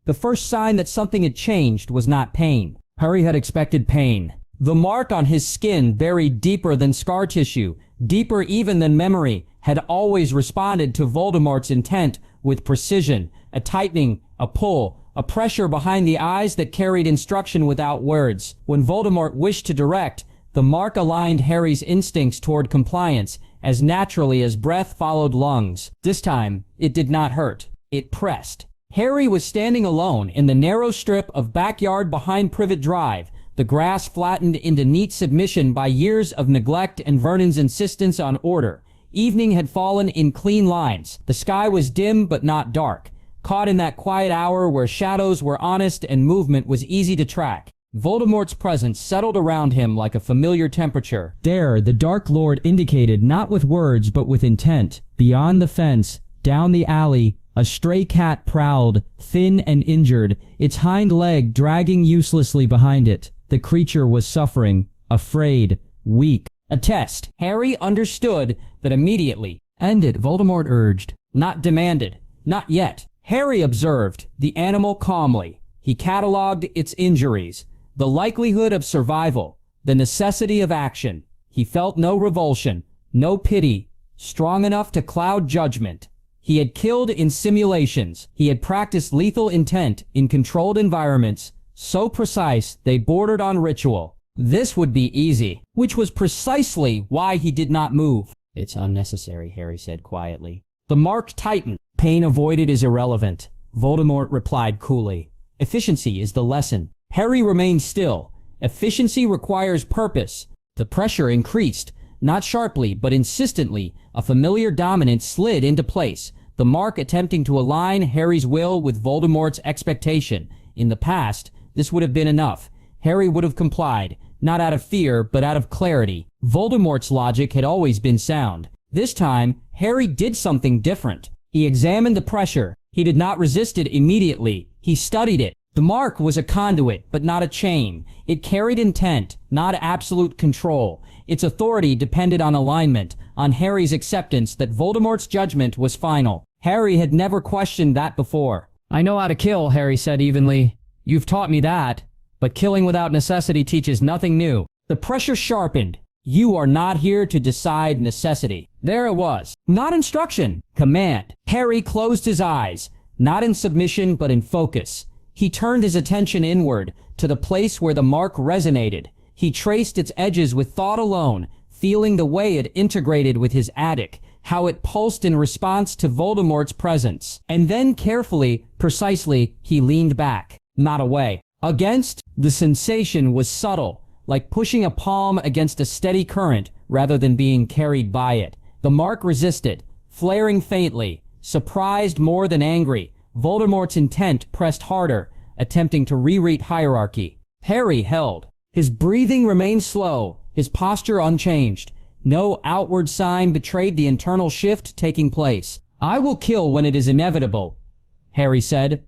The first sign that something had changed was not pain. Harry had expected pain. The mark on his skin, buried deeper than scar tissue, deeper even than memory, had always responded to Voldemort's intent with precision, a tightening, a pull, a pressure behind the eyes that carried instruction without words. When Voldemort wished to direct, the mark aligned Harry's instincts toward compliance as naturally as breath followed lungs. This time, it did not hurt. It pressed. Harry was standing alone in the narrow strip of backyard behind Privet Drive, the grass flattened into neat submission by years of neglect and Vernon's insistence on order. Evening had fallen in clean lines. The sky was dim but not dark, caught in that quiet hour where shadows were honest and movement was easy to track. Voldemort's presence settled around him like a familiar temperature. There, the Dark Lord indicated not with words but with intent. Beyond the fence, down the alley, a stray cat prowled, thin and injured, its hind leg dragging uselessly behind it. The creature was suffering, afraid, weak. A test. Harry understood that immediately. "End it," Voldemort urged. Not demanded. Not yet. Harry observed the animal calmly. He catalogued its injuries, the likelihood of survival, the necessity of action. He felt no revulsion, no pity, strong enough to cloud judgment. He had killed in simulations. He had practiced lethal intent in controlled environments, so precise they bordered on ritual. This would be easy, which was precisely why he did not move. "It's unnecessary," Harry said quietly. The mark tightened. "Pain avoided is irrelevant," Voldemort replied coolly. "Efficiency is the lesson." Harry remained still. Efficiency requires purpose. The pressure increased, not sharply but insistently. A familiar dominance slid into place, the mark attempting to align Harry's will with Voldemort's expectation. In the past, this would have been enough. Harry would have complied, not out of fear, but out of clarity. Voldemort's logic had always been sound. This time, Harry did something different. He examined the pressure. He did not resist it immediately. He studied it. The mark was a conduit, but not a chain. It carried intent, not absolute control. Its authority depended on alignment, on Harry's acceptance that Voldemort's judgment was final. Harry had never questioned that before. "I know how to kill," Harry said evenly. "You've taught me that. But killing without necessity teaches nothing new." The pressure sharpened. "You are not here to decide necessity." There it was. Not instruction. Command. Harry closed his eyes, not in submission but in focus. He turned his attention inward, to the place where the mark resonated. He traced its edges with thought alone, feeling the way it integrated with his attic, how it pulsed in response to Voldemort's presence. And then carefully, precisely, he leaned back, not away. Against, the sensation was subtle, like pushing a palm against a steady current rather than being carried by it. The mark resisted, flaring faintly, surprised more than angry. Voldemort's intent pressed harder, attempting to re-rate hierarchy. Harry held. His breathing remained slow, his posture unchanged. No outward sign betrayed the internal shift taking place. "I will kill when it is inevitable," Harry said.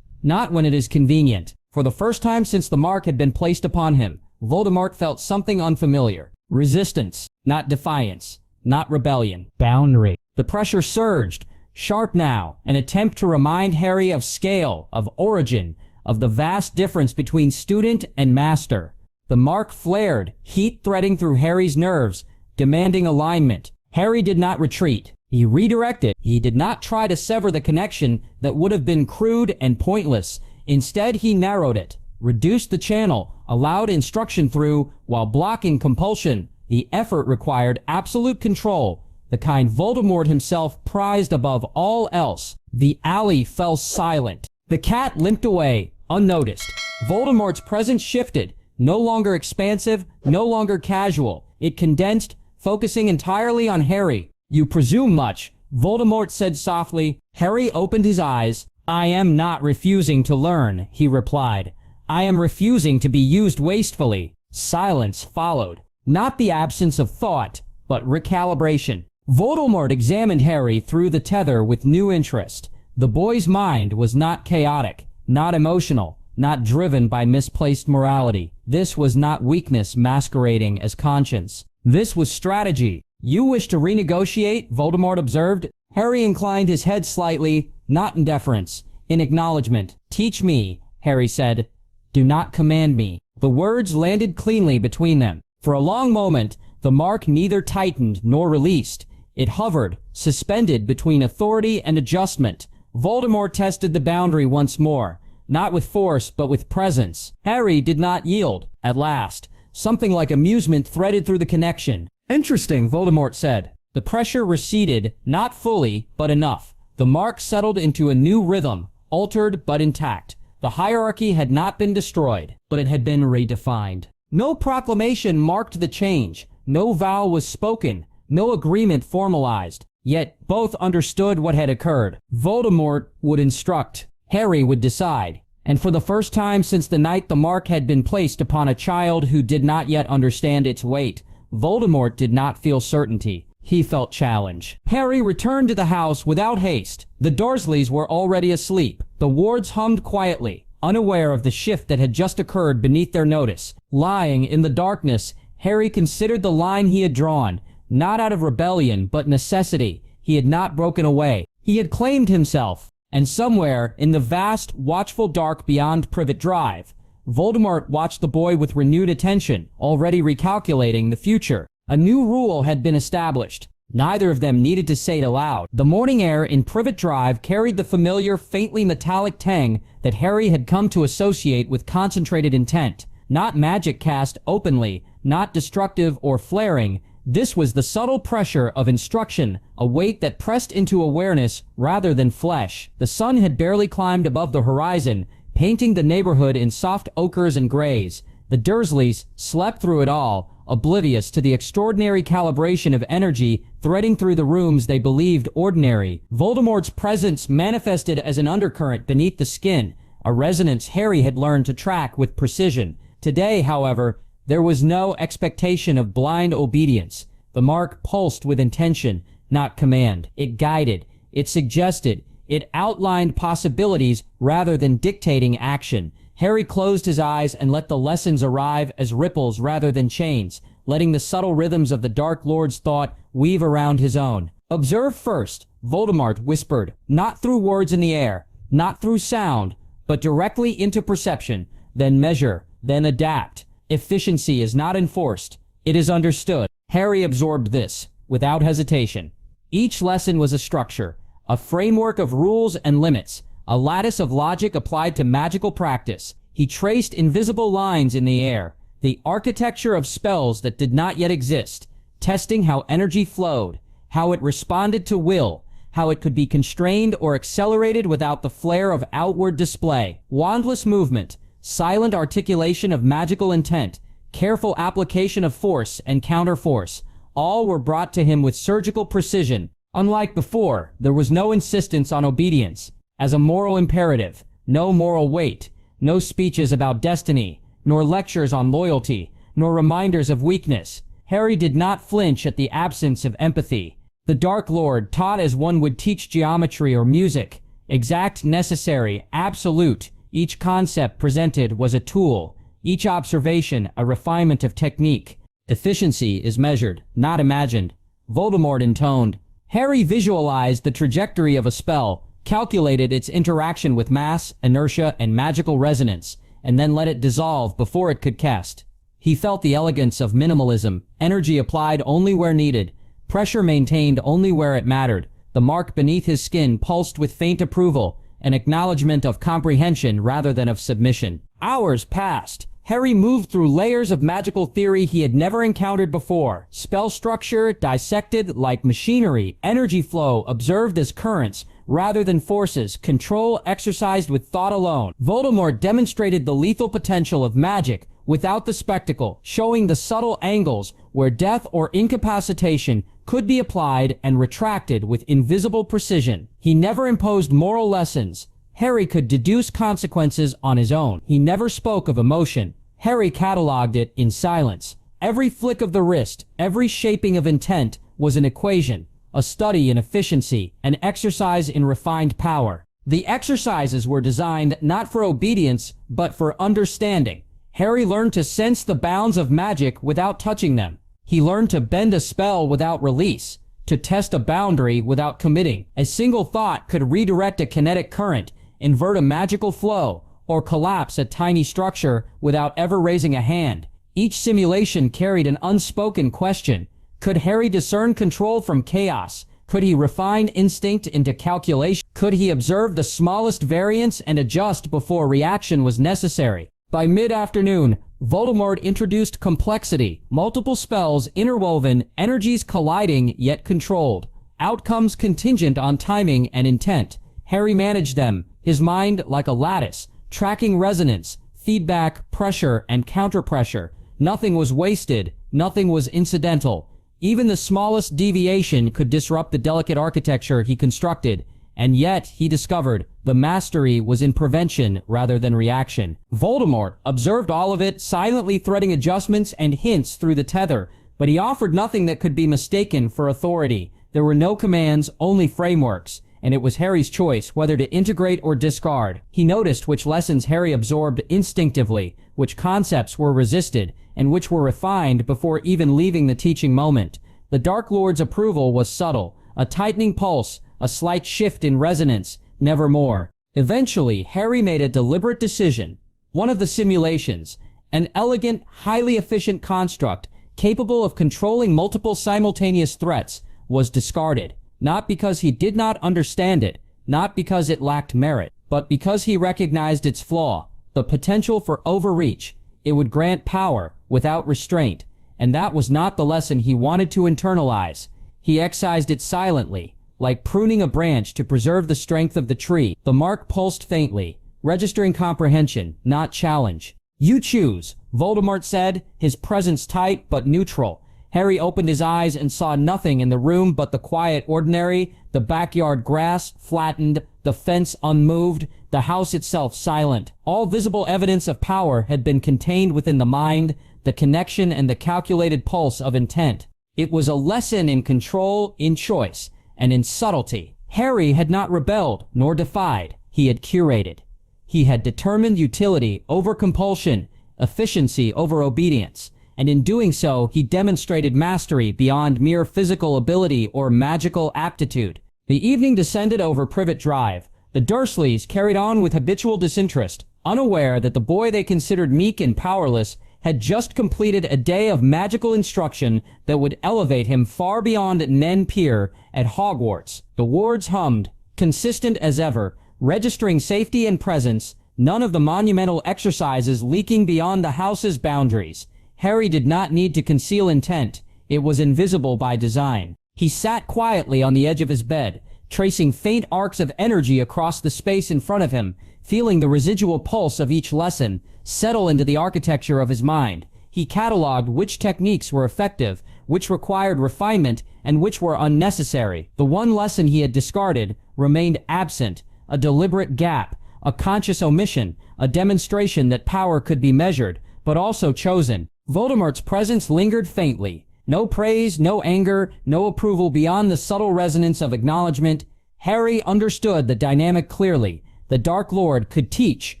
"Not when it is convenient." For the first time since the mark had been placed upon him, Voldemort felt something unfamiliar. Resistance, not defiance, not rebellion. Boundary. The pressure surged, sharp now, an attempt to remind Harry of scale, of origin, of the vast difference between student and master. The mark flared, heat threading through Harry's nerves, demanding alignment. Harry did not retreat. He redirected. He did not try to sever the connection that would have been crude and pointless. Instead, he narrowed it, reduced the channel, allowed instruction through, while blocking compulsion. The effort required absolute control, the kind Voldemort himself prized above all else. The alley fell silent. The cat limped away, unnoticed. Voldemort's presence shifted, no longer expansive, no longer casual. It condensed, focusing entirely on Harry. "You presume much," Voldemort said softly. Harry opened his eyes. "I am not refusing to learn," he replied. "I am refusing to be used wastefully." Silence followed. Not the absence of thought, but recalibration. Voldemort examined Harry through the tether with new interest. The boy's mind was not chaotic, not emotional, not driven by misplaced morality. This was not weakness masquerading as conscience. This was strategy. "You wish to renegotiate?" Voldemort observed. Harry inclined his head slightly, not in deference, in acknowledgement. "Teach me," Harry said. "Do not command me." The words landed cleanly between them. For a long moment, the mark neither tightened nor released. It hovered, suspended between authority and adjustment. Voldemort tested the boundary once more, not with force, but with presence. Harry did not yield. At last, something like amusement threaded through the connection. "Interesting," Voldemort said. The pressure receded, not fully, but enough. The mark settled into a new rhythm, altered but intact. The hierarchy had not been destroyed, but it had been redefined. No proclamation marked the change. No vow was spoken. No agreement formalized. Yet both understood what had occurred. Voldemort would instruct. Harry would decide. And for the first time since the night the mark had been placed upon a child who did not yet understand its weight, Voldemort did not feel certainty. He felt challenge. Harry returned to the house without haste. The Dursleys were already asleep. The wards hummed quietly, unaware of the shift that had just occurred beneath their notice. Lying in the darkness, Harry considered the line he had drawn, not out of rebellion, but necessity. He had not broken away. He had claimed himself. And somewhere, in the vast, watchful dark beyond Privet Drive, Voldemort watched the boy with renewed attention, already recalculating the future. A new rule had been established. Neither of them needed to say it aloud. The morning air in Privet Drive carried the familiar, faintly metallic tang that Harry had come to associate with concentrated intent. Not magic cast openly, not destructive or flaring. This was the subtle pressure of instruction, a weight that pressed into awareness rather than flesh. The sun had barely climbed above the horizon, painting the neighborhood in soft ochres and grays. The Dursleys slept through it all, oblivious to the extraordinary calibration of energy threading through the rooms they believed ordinary. Voldemort's presence manifested as an undercurrent beneath the skin, a resonance Harry had learned to track with precision. Today, however, there was no expectation of blind obedience. The mark pulsed with intention, not command. It guided, it suggested, it outlined possibilities rather than dictating action. Harry closed his eyes and let the lessons arrive as ripples rather than chains, letting the subtle rhythms of the Dark Lord's thought weave around his own. "Observe first," Voldemort whispered, "not through words in the air, not through sound, but directly into perception. Then measure, then adapt. Efficiency is not enforced, it is understood." Harry absorbed this, without hesitation. Each lesson was a structure, a framework of rules and limits, a lattice of logic applied to magical practice. He traced invisible lines in the air, the architecture of spells that did not yet exist, testing how energy flowed, how it responded to will, how it could be constrained or accelerated without the flare of outward display. Wandless movement, silent articulation of magical intent, careful application of force and counterforce. All were brought to him with surgical precision. Unlike before, there was no insistence on obedience as a moral imperative, no moral weight, no speeches about destiny, nor lectures on loyalty, nor reminders of weakness. Harry did not flinch at the absence of empathy. The Dark Lord taught as one would teach geometry or music, exact, necessary, absolute. Each concept presented was a tool, each observation a refinement of technique. Efficiency is measured, not imagined. Voldemort intoned. Harry visualized the trajectory of a spell, calculated its interaction with mass, inertia, and magical resonance, and then let it dissolve before it could cast. He felt the elegance of minimalism, energy applied only where needed, pressure maintained only where it mattered. The mark beneath his skin pulsed with faint approval, an acknowledgement of comprehension rather than of submission. Hours passed. Harry moved through layers of magical theory he had never encountered before. Spell structure dissected like machinery, energy flow observed as currents rather than forces, control exercised with thought alone. Voldemort demonstrated the lethal potential of magic without the spectacle, showing the subtle angles where death or incapacitation could be applied and retracted with invisible precision. He never imposed moral lessons. Harry could deduce consequences on his own. He never spoke of emotion. Harry cataloged it in silence. Every flick of the wrist, every shaping of intent was an equation, a study in efficiency, an exercise in refined power. The exercises were designed not for obedience, but for understanding. Harry learned to sense the bounds of magic without touching them. He learned to bend a spell without release, to test a boundary without committing. A single thought could redirect a kinetic current, invert a magical flow, or collapse a tiny structure without ever raising a hand. Each simulation carried an unspoken question. Could Harry discern control from chaos? Could he refine instinct into calculation? Could he observe the smallest variance and adjust before reaction was necessary? By mid-afternoon, Voldemort introduced complexity, multiple spells interwoven, energies colliding yet controlled, outcomes contingent on timing and intent. Harry managed them, his mind like a lattice, tracking resonance, feedback, pressure, and counterpressure. Nothing was wasted, nothing was incidental. Even the smallest deviation could disrupt the delicate architecture he constructed, and yet, he discovered, the mastery was in prevention rather than reaction. Voldemort observed all of it, silently threading adjustments and hints through the tether, but he offered nothing that could be mistaken for authority. There were no commands, only frameworks, and it was Harry's choice whether to integrate or discard. He noticed which lessons Harry absorbed instinctively, which concepts were resisted, and which were refined before even leaving the teaching moment. The Dark Lord's approval was subtle, a tightening pulse, a slight shift in resonance, never more. Eventually, Harry made a deliberate decision. One of the simulations, an elegant, highly efficient construct capable of controlling multiple simultaneous threats, was discarded. Not because he did not understand it, not because it lacked merit, but because he recognized its flaw, the potential for overreach. It would grant power without restraint, and that was not the lesson he wanted to internalize. He excised it silently, like pruning a branch to preserve the strength of the tree. The mark pulsed faintly, registering comprehension, not challenge. "You choose," Voldemort said, his presence tight but neutral. Harry opened his eyes and saw nothing in the room but the quiet ordinary, the backyard grass flattened, the fence unmoved, the house itself silent. All visible evidence of power had been contained within the mind, the connection and the calculated pulse of intent. It was a lesson in control, in choice, and in subtlety. Harry had not rebelled nor defied. He had curated. He had determined utility over compulsion, efficiency over obedience, and in doing so, he demonstrated mastery beyond mere physical ability or magical aptitude. The evening descended over Privet Drive. The Dursleys carried on with habitual disinterest, unaware that the boy they considered meek and powerless had just completed a day of magical instruction that would elevate him far beyond Nen Pier at Hogwarts. The wards hummed, consistent as ever, registering safety and presence, none of the monumental exercises leaking beyond the house's boundaries. Harry did not need to conceal intent. It was invisible by design. He sat quietly on the edge of his bed, tracing faint arcs of energy across the space in front of him, feeling the residual pulse of each lesson settle into the architecture of his mind. He cataloged which techniques were effective, which required refinement, and which were unnecessary. The one lesson he had discarded remained absent, a deliberate gap, a conscious omission, a demonstration that power could be measured, but also chosen. Voldemort's presence lingered faintly. No praise, no anger, no approval beyond the subtle resonance of acknowledgement. Harry understood the dynamic clearly. The Dark Lord could teach,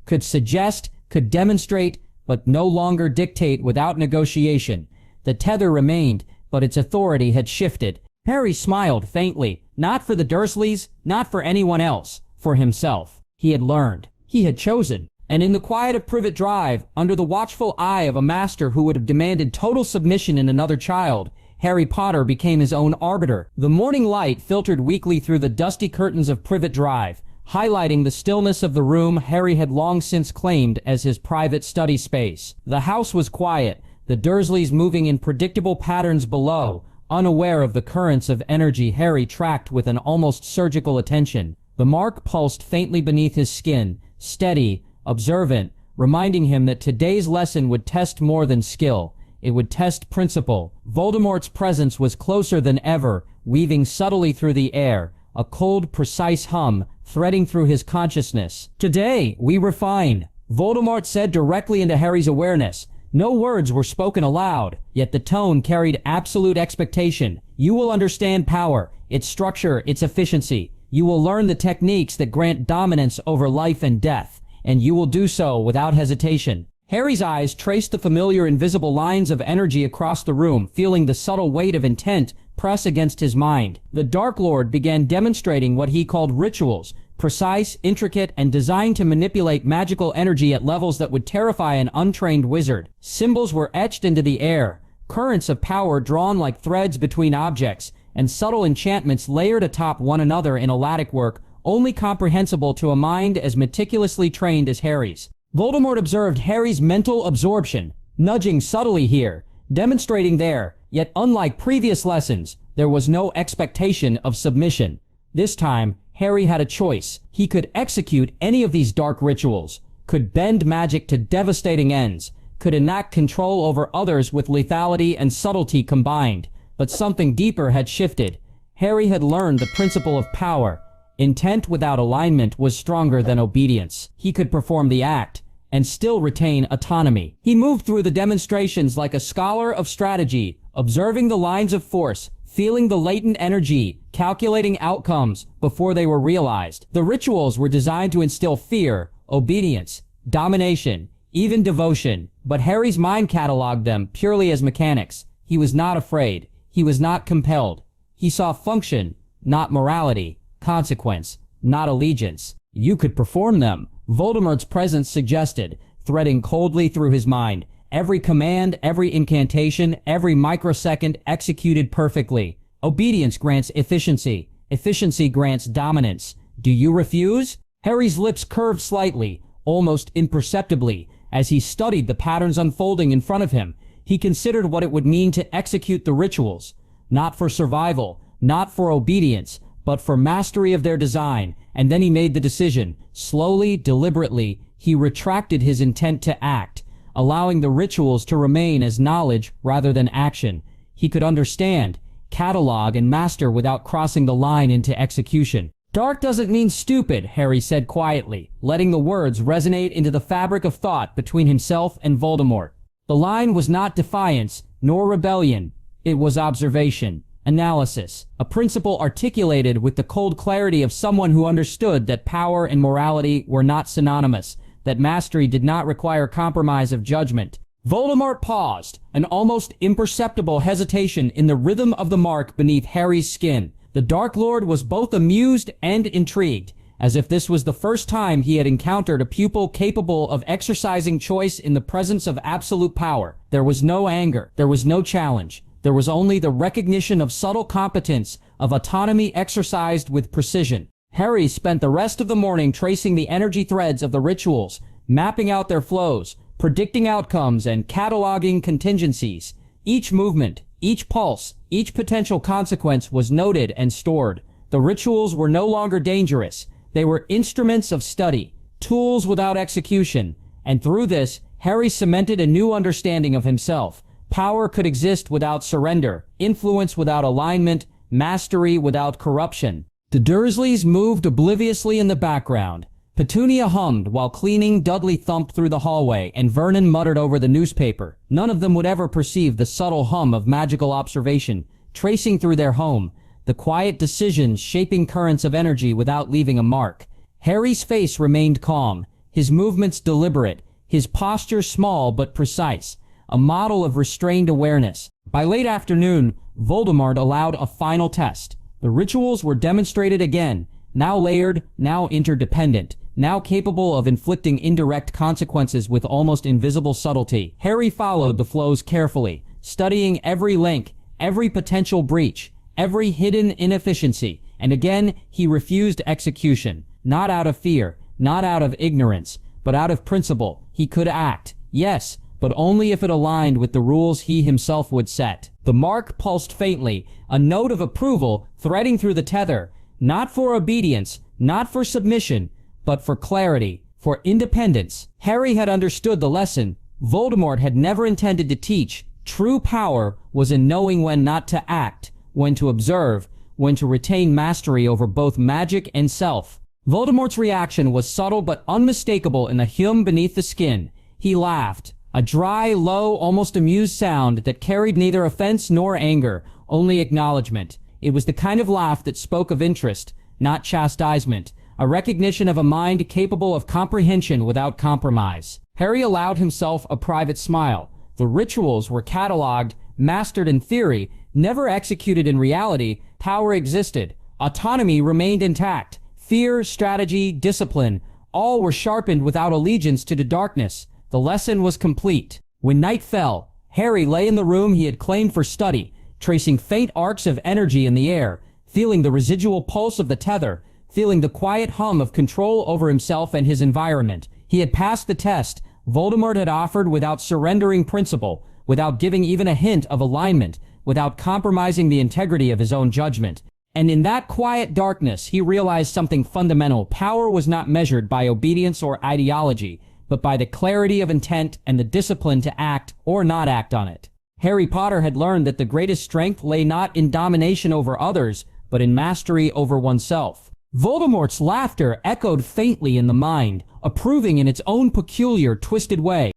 could suggest, could demonstrate, but no longer dictate without negotiation. The tether remained, but its authority had shifted. Harry smiled faintly, not for the Dursleys, not for anyone else, for himself. He had learned. He had chosen. And in the quiet of Privet Drive, under the watchful eye of a master who would have demanded total submission in another child, Harry Potter became his own arbiter. The morning light filtered weakly through the dusty curtains of Privet Drive, highlighting the stillness of the room Harry had long since claimed as his private study space. The house was quiet, the Dursleys moving in predictable patterns below, unaware of the currents of energy Harry tracked with an almost surgical attention. The mark pulsed faintly beneath his skin, steady, observant, reminding him that today's lesson would test more than skill. It would test principle. Voldemort's presence was closer than ever, weaving subtly through the air, a cold, precise hum threading through his consciousness. "Today, we refine," Voldemort said directly into Harry's awareness. No words were spoken aloud, yet the tone carried absolute expectation. "You will understand power, its structure, its efficiency. You will learn the techniques that grant dominance over life and death, and you will do so without hesitation." Harry's eyes traced the familiar invisible lines of energy across the room, feeling the subtle weight of intent press against his mind. The Dark Lord began demonstrating what he called rituals, precise, intricate, and designed to manipulate magical energy at levels that would terrify an untrained wizard. Symbols were etched into the air, currents of power drawn like threads between objects, and subtle enchantments layered atop one another in a lattice work only comprehensible to a mind as meticulously trained as Harry's. Voldemort observed Harry's mental absorption, nudging subtly here, demonstrating there, yet unlike previous lessons, there was no expectation of submission. This time, Harry had a choice. He could execute any of these dark rituals, could bend magic to devastating ends, could enact control over others with lethality and subtlety combined. But something deeper had shifted. Harry had learned the principle of power. Intent without alignment was stronger than obedience. He could perform the act and still retain autonomy. He moved through the demonstrations like a scholar of strategy, observing the lines of force, feeling the latent energy, calculating outcomes before they were realized. The rituals were designed to instill fear, obedience, domination, even devotion, but Harry's mind cataloged them purely as mechanics. He was not afraid. He was not compelled. He saw function, not morality, consequence, not allegiance. You could perform them, Voldemort's presence suggested, threading coldly through his mind. Every command, every incantation, every microsecond executed perfectly. Obedience grants efficiency. Efficiency grants dominance. Do you refuse? Harry's lips curved slightly, almost imperceptibly, as he studied the patterns unfolding in front of him. He considered what it would mean to execute the rituals, not for survival, not for obedience, but for mastery of their design. And then he made the decision. Slowly, deliberately, he retracted his intent to act, allowing the rituals to remain as knowledge rather than action. He could understand, catalog, and master without crossing the line into execution. "Dark doesn't mean stupid," Harry said quietly, letting the words resonate into the fabric of thought between himself and Voldemort. The line was not defiance, nor rebellion. It was observation, analysis, a principle articulated with the cold clarity of someone who understood that power and morality were not synonymous, that mastery did not require compromise of judgment. Voldemort paused, an almost imperceptible hesitation in the rhythm of the mark beneath Harry's skin. The Dark Lord was both amused and intrigued, as if this was the first time he had encountered a pupil capable of exercising choice in the presence of absolute power. There was no anger, there was no challenge. There was only the recognition of subtle competence, of autonomy exercised with precision. Harry spent the rest of the morning tracing the energy threads of the rituals, mapping out their flows, predicting outcomes, and cataloging contingencies. Each movement, each pulse, each potential consequence was noted and stored. The rituals were no longer dangerous. They were instruments of study, tools without execution, and through this, Harry cemented a new understanding of himself. Power could exist without surrender, influence without alignment, mastery without corruption. The Dursleys moved obliviously in the background. Petunia hummed while cleaning, Dudley thumped through the hallway, and Vernon muttered over the newspaper. None of them would ever perceive the subtle hum of magical observation, tracing through their home, the quiet decisions shaping currents of energy without leaving a mark. Harry's face remained calm, his movements deliberate, his posture small but precise, a model of restrained awareness. By late afternoon, Voldemort allowed a final test. The rituals were demonstrated again, now layered, now interdependent, now capable of inflicting indirect consequences with almost invisible subtlety. Harry followed the flows carefully, studying every link, every potential breach, every hidden inefficiency, and again he refused execution, not out of fear, not out of ignorance, but out of principle. He could act, yes, but only if it aligned with the rules he himself would set. The mark pulsed faintly, a note of approval threading through the tether, not for obedience, not for submission, but for clarity, for independence. Harry had understood the lesson Voldemort had never intended to teach. True power was in knowing when not to act, when to observe, when to retain mastery over both magic and self. Voldemort's reaction was subtle but unmistakable in the hum beneath the skin. He laughed, a dry, low, almost amused sound that carried neither offense nor anger, only acknowledgement. It was the kind of laugh that spoke of interest, not chastisement, a recognition of a mind capable of comprehension without compromise. Harry allowed himself a private smile. The rituals were catalogued, mastered in theory, never executed in reality. Power existed. Autonomy remained intact. Fear, strategy, discipline, all were sharpened without allegiance to the darkness. The lesson was complete. When night fell, Harry lay in the room he had claimed for study, tracing faint arcs of energy in the air, feeling the residual pulse of the tether, feeling the quiet hum of control over himself and his environment. He had passed the test Voldemort had offered without surrendering principle, without giving even a hint of alignment, without compromising the integrity of his own judgment. And in that quiet darkness, he realized something fundamental. Power was not measured by obedience or ideology, but by the clarity of intent and the discipline to act or not act on it. Harry Potter had learned that the greatest strength lay not in domination over others, but in mastery over oneself. Voldemort's laughter echoed faintly in the mind, approving in its own peculiar, twisted way.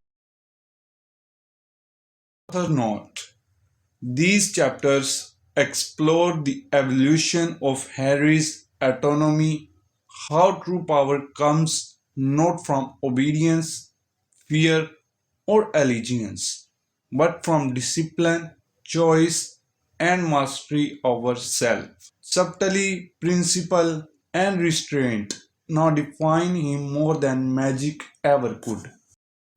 Note: these chapters explore the evolution of Harry's autonomy, how true power comes not from obedience, fear, or allegiance, but from discipline, choice, and mastery over self. Subtlety, principle, and restraint now define him more than magic ever could.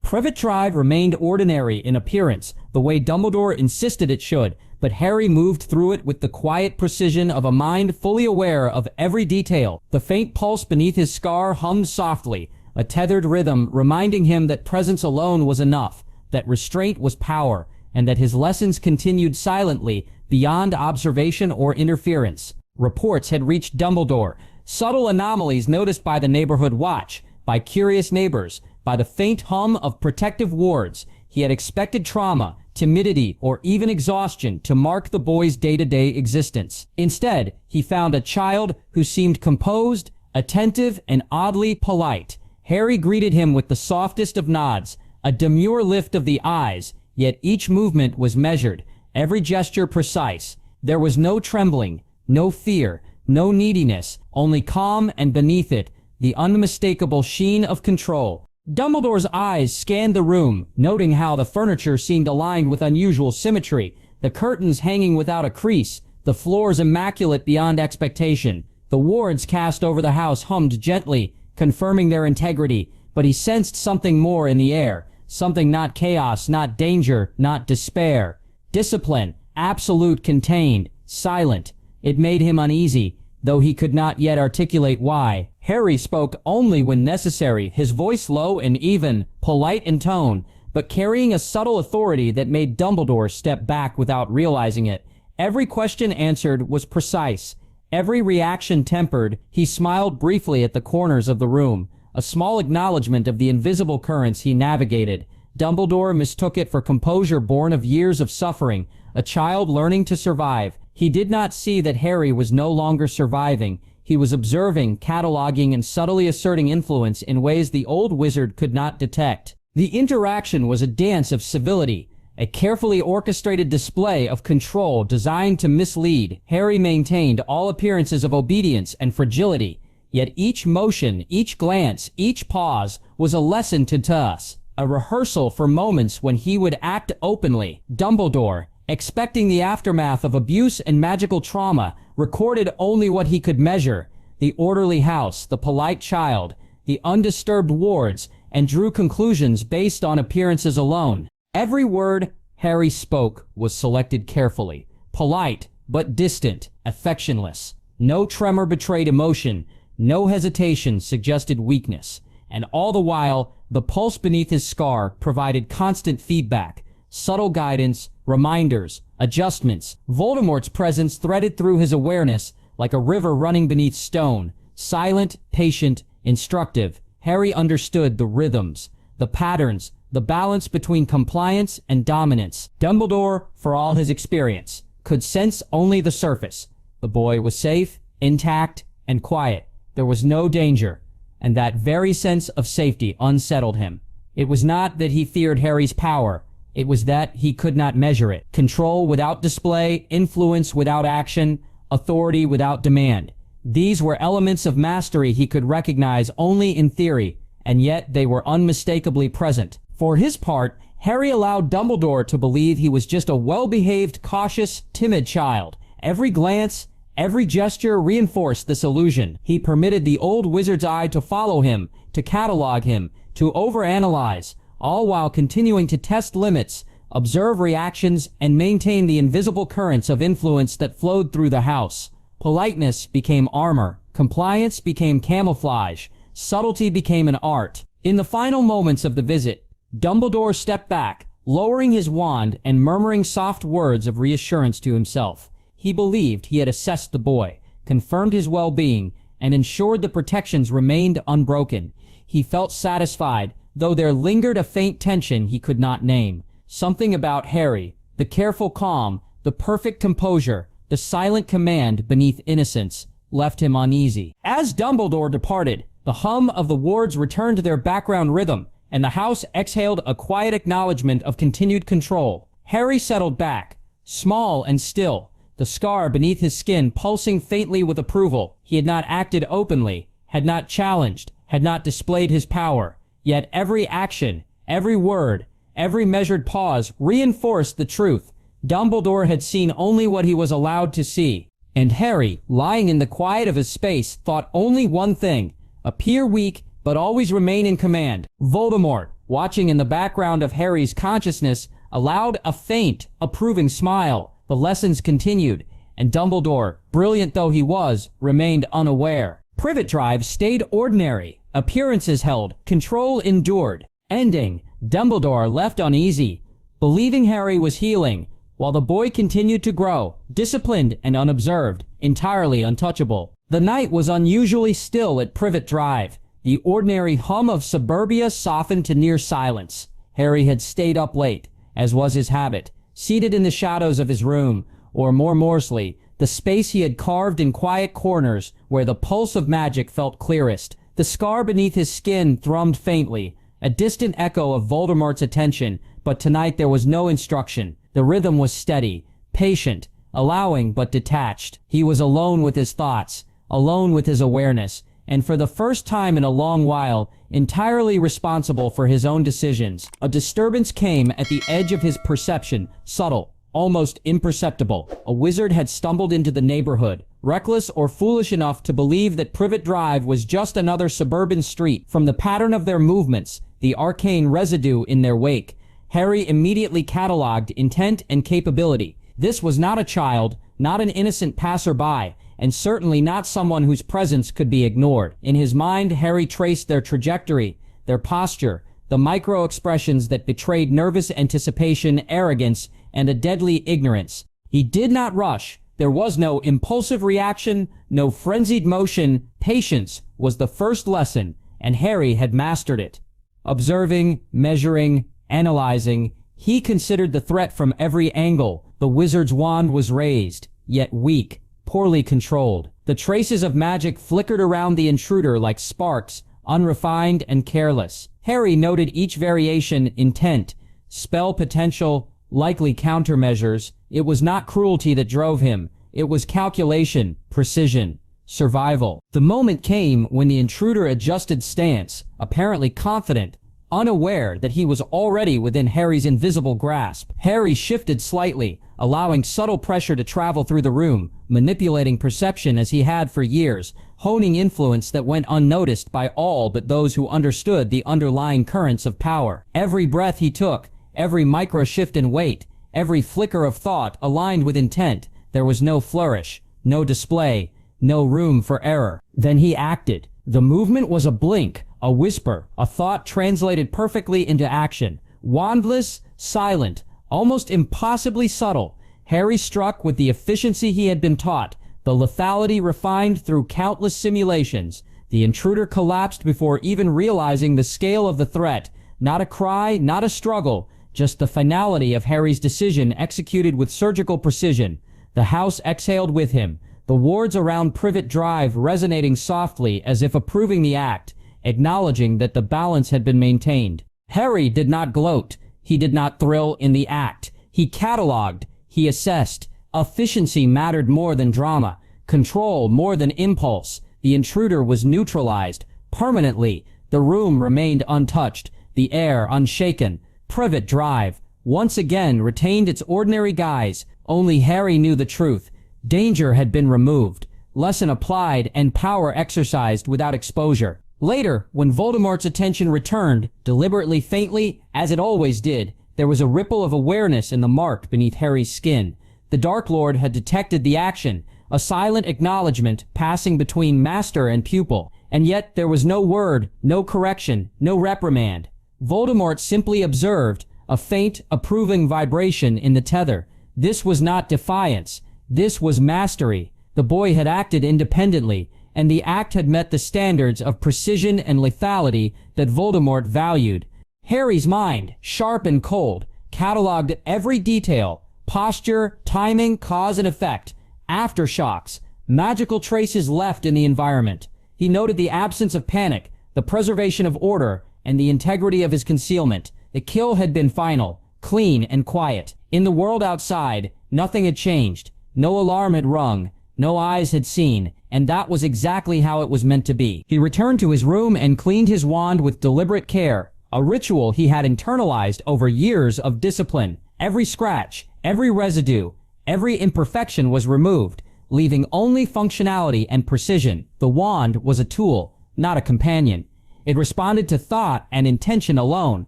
Privet Drive remained ordinary in appearance, the way Dumbledore insisted it should, but Harry moved through it with the quiet precision of a mind fully aware of every detail. The faint pulse beneath his scar hummed softly, a tethered rhythm reminding him that presence alone was enough, that restraint was power, and that his lessons continued silently, beyond observation or interference. Reports had reached Dumbledore, subtle anomalies noticed by the neighborhood watch, by curious neighbors, by the faint hum of protective wards. He had expected trauma, timidity, or even exhaustion to mark the boy's day-to-day existence. Instead, he found a child who seemed composed, attentive, and oddly polite. Harry greeted him with the softest of nods, a demure lift of the eyes, yet each movement was measured, every gesture precise. There was no trembling, no fear, no neediness, only calm, and beneath it, the unmistakable sheen of control. Dumbledore's eyes scanned the room, noting how the furniture seemed aligned with unusual symmetry, the curtains hanging without a crease, the floors immaculate beyond expectation. The wards cast over the house hummed gently, confirming their integrity, but he sensed something more in the air, something not chaos, not danger, not despair. Discipline, absolute, contained, silent. It made him uneasy, though he could not yet articulate why. Harry spoke only when necessary, his voice low and even, polite in tone, but carrying a subtle authority that made Dumbledore step back without realizing it. Every question answered was precise, every reaction tempered. He smiled briefly at the corners of the room, a small acknowledgement of the invisible currents he navigated. Dumbledore mistook it for composure born of years of suffering, a child learning to survive. He did not see that Harry was no longer surviving. He was observing, cataloging, and subtly asserting influence in ways the old wizard could not detect. The interaction was a dance of civility, a carefully orchestrated display of control designed to mislead. Harry maintained all appearances of obedience and fragility, yet each motion, each glance, each pause was a lesson to us, a rehearsal for moments when he would act openly. Dumbledore, expecting the aftermath of abuse and magical trauma, recorded only what he could measure: the orderly house, the polite child, the undisturbed wards, and drew conclusions based on appearances alone. Every word Harry spoke was selected carefully, polite but distant, affectionless. No tremor betrayed emotion, no hesitation suggested weakness, and all the while, the pulse beneath his scar provided constant feedback, subtle guidance, reminders, adjustments. Voldemort's presence threaded through his awareness like a river running beneath stone, silent, patient, instructive. Harry understood the rhythms, the patterns, the balance between compliance and dominance. Dumbledore, for all his experience, could sense only the surface. The boy was safe, intact, and quiet. There was no danger, and that very sense of safety unsettled him. It was not that he feared Harry's power. It was that he could not measure it. Control without display, influence without action, authority without demand. These were elements of mastery he could recognize only in theory, and yet they were unmistakably present. For his part, Harry allowed Dumbledore to believe he was just a well-behaved, cautious, timid child. Every glance, every gesture reinforced this illusion. He permitted the old wizard's eye to follow him, to catalog him, to overanalyze, all while continuing to test limits, observe reactions, and maintain the invisible currents of influence that flowed through the house. Politeness became armor, compliance became camouflage, subtlety became an art. In the final moments of the visit, Dumbledore stepped back, lowering his wand and murmuring soft words of reassurance to himself. He believed he had assessed the boy, confirmed his well-being, and ensured the protections remained unbroken. He felt satisfied, though there lingered a faint tension he could not name. Something about Harry, the careful calm, the perfect composure, the silent command beneath innocence, left him uneasy. As Dumbledore departed, the hum of the wards returned to their background rhythm, and the house exhaled a quiet acknowledgement of continued control. Harry settled back, small and still, the scar beneath his skin pulsing faintly with approval. He had not acted openly, had not challenged, had not displayed his power. Yet every action, every word, every measured pause reinforced the truth. Dumbledore had seen only what he was allowed to see. And Harry, lying in the quiet of his space, thought only one thing: appear weak, but always remain in command. Voldemort, watching in the background of Harry's consciousness, allowed a faint, approving smile. The lessons continued, and Dumbledore, brilliant though he was, remained unaware. Privet Drive stayed ordinary. Appearances held, control endured. Ending, Dumbledore left uneasy, believing Harry was healing, while the boy continued to grow, disciplined and unobserved, entirely untouchable. The night was unusually still at Privet Drive. The ordinary hum of suburbia softened to near silence. Harry had stayed up late, as was his habit, seated in the shadows of his room, or more morsely, the space he had carved in quiet corners where the pulse of magic felt clearest. The scar beneath his skin thrummed faintly, a distant echo of Voldemort's attention, but tonight there was no instruction. The rhythm was steady, patient, allowing but detached. He was alone with his thoughts, alone with his awareness, and for the first time in a long while, entirely responsible for his own decisions. A disturbance came at the edge of his perception, subtle, almost imperceptible. A wizard had stumbled into the neighborhood, reckless or foolish enough to believe that Privet Drive was just another suburban street. From the pattern of their movements, the arcane residue in their wake, Harry immediately cataloged intent and capability. This was not a child, not an innocent passerby, and certainly not someone whose presence could be ignored. In his mind, Harry traced their trajectory, their posture, the micro-expressions that betrayed nervous anticipation, arrogance, and a deadly ignorance. He did not rush. There was no impulsive reaction, no frenzied motion. Patience was the first lesson, and Harry had mastered it. Observing, measuring, Analyzing, he considered the threat from every angle. The wizard's wand was raised, yet weak, poorly controlled. The traces of magic flickered around the intruder like sparks, unrefined and careless. Harry noted each variation: intent, spell potential, likely countermeasures. It was not cruelty that drove him. It was calculation, precision, survival. The moment came when the intruder adjusted stance, apparently confident, unaware that he was already within Harry's invisible grasp. Harry shifted slightly, allowing subtle pressure to travel through the room, manipulating perception as he had for years, honing influence that went unnoticed by all but those who understood the underlying currents of power. Every breath he took, every micro-shift in weight, every flicker of thought aligned with intent. There was no flourish, no display, no room for error. Then he acted. The movement was a blink, a whisper, a thought translated perfectly into action. Wandless, silent, almost impossibly subtle, Harry struck with the efficiency he had been taught, the lethality refined through countless simulations. The intruder collapsed before even realizing the scale of the threat. Not a cry, not a struggle, just the finality of Harry's decision executed with surgical precision. The house exhaled with him, the wards around Privet Drive resonating softly as if approving the act, acknowledging that the balance had been maintained. Harry did not gloat. He did not thrill in the act. He cataloged. He assessed. Efficiency mattered more than drama. Control more than impulse. The intruder was neutralized. Permanently. The room remained untouched. The air unshaken. Privet Drive once again retained its ordinary guise. Only Harry knew the truth. Danger had been removed. Lesson applied and power exercised without exposure. Later, when Voldemort's attention returned, deliberately faintly, as it always did, there was a ripple of awareness in the mark beneath Harry's skin. The Dark Lord had detected the action, a silent acknowledgement passing between master and pupil. And yet there was no word, no correction, no reprimand. Voldemort simply observed, a faint, approving vibration in the tether. This was not defiance. This was mastery. The boy had acted independently, and the act had met the standards of precision and lethality that Voldemort valued. Harry's mind, sharp and cold, cataloged every detail: posture, timing, cause and effect, aftershocks, magical traces left in the environment. He noted the absence of panic, the preservation of order, and the integrity of his concealment. The kill had been final, clean and quiet. In the world outside, nothing had changed. No alarm had rung. No eyes had seen, and that was exactly how it was meant to be. He returned to his room and cleaned his wand with deliberate care, a ritual he had internalized over years of discipline. Every scratch, every residue, every imperfection was removed, leaving only functionality and precision. The wand was a tool, not a companion. It responded to thought and intention alone,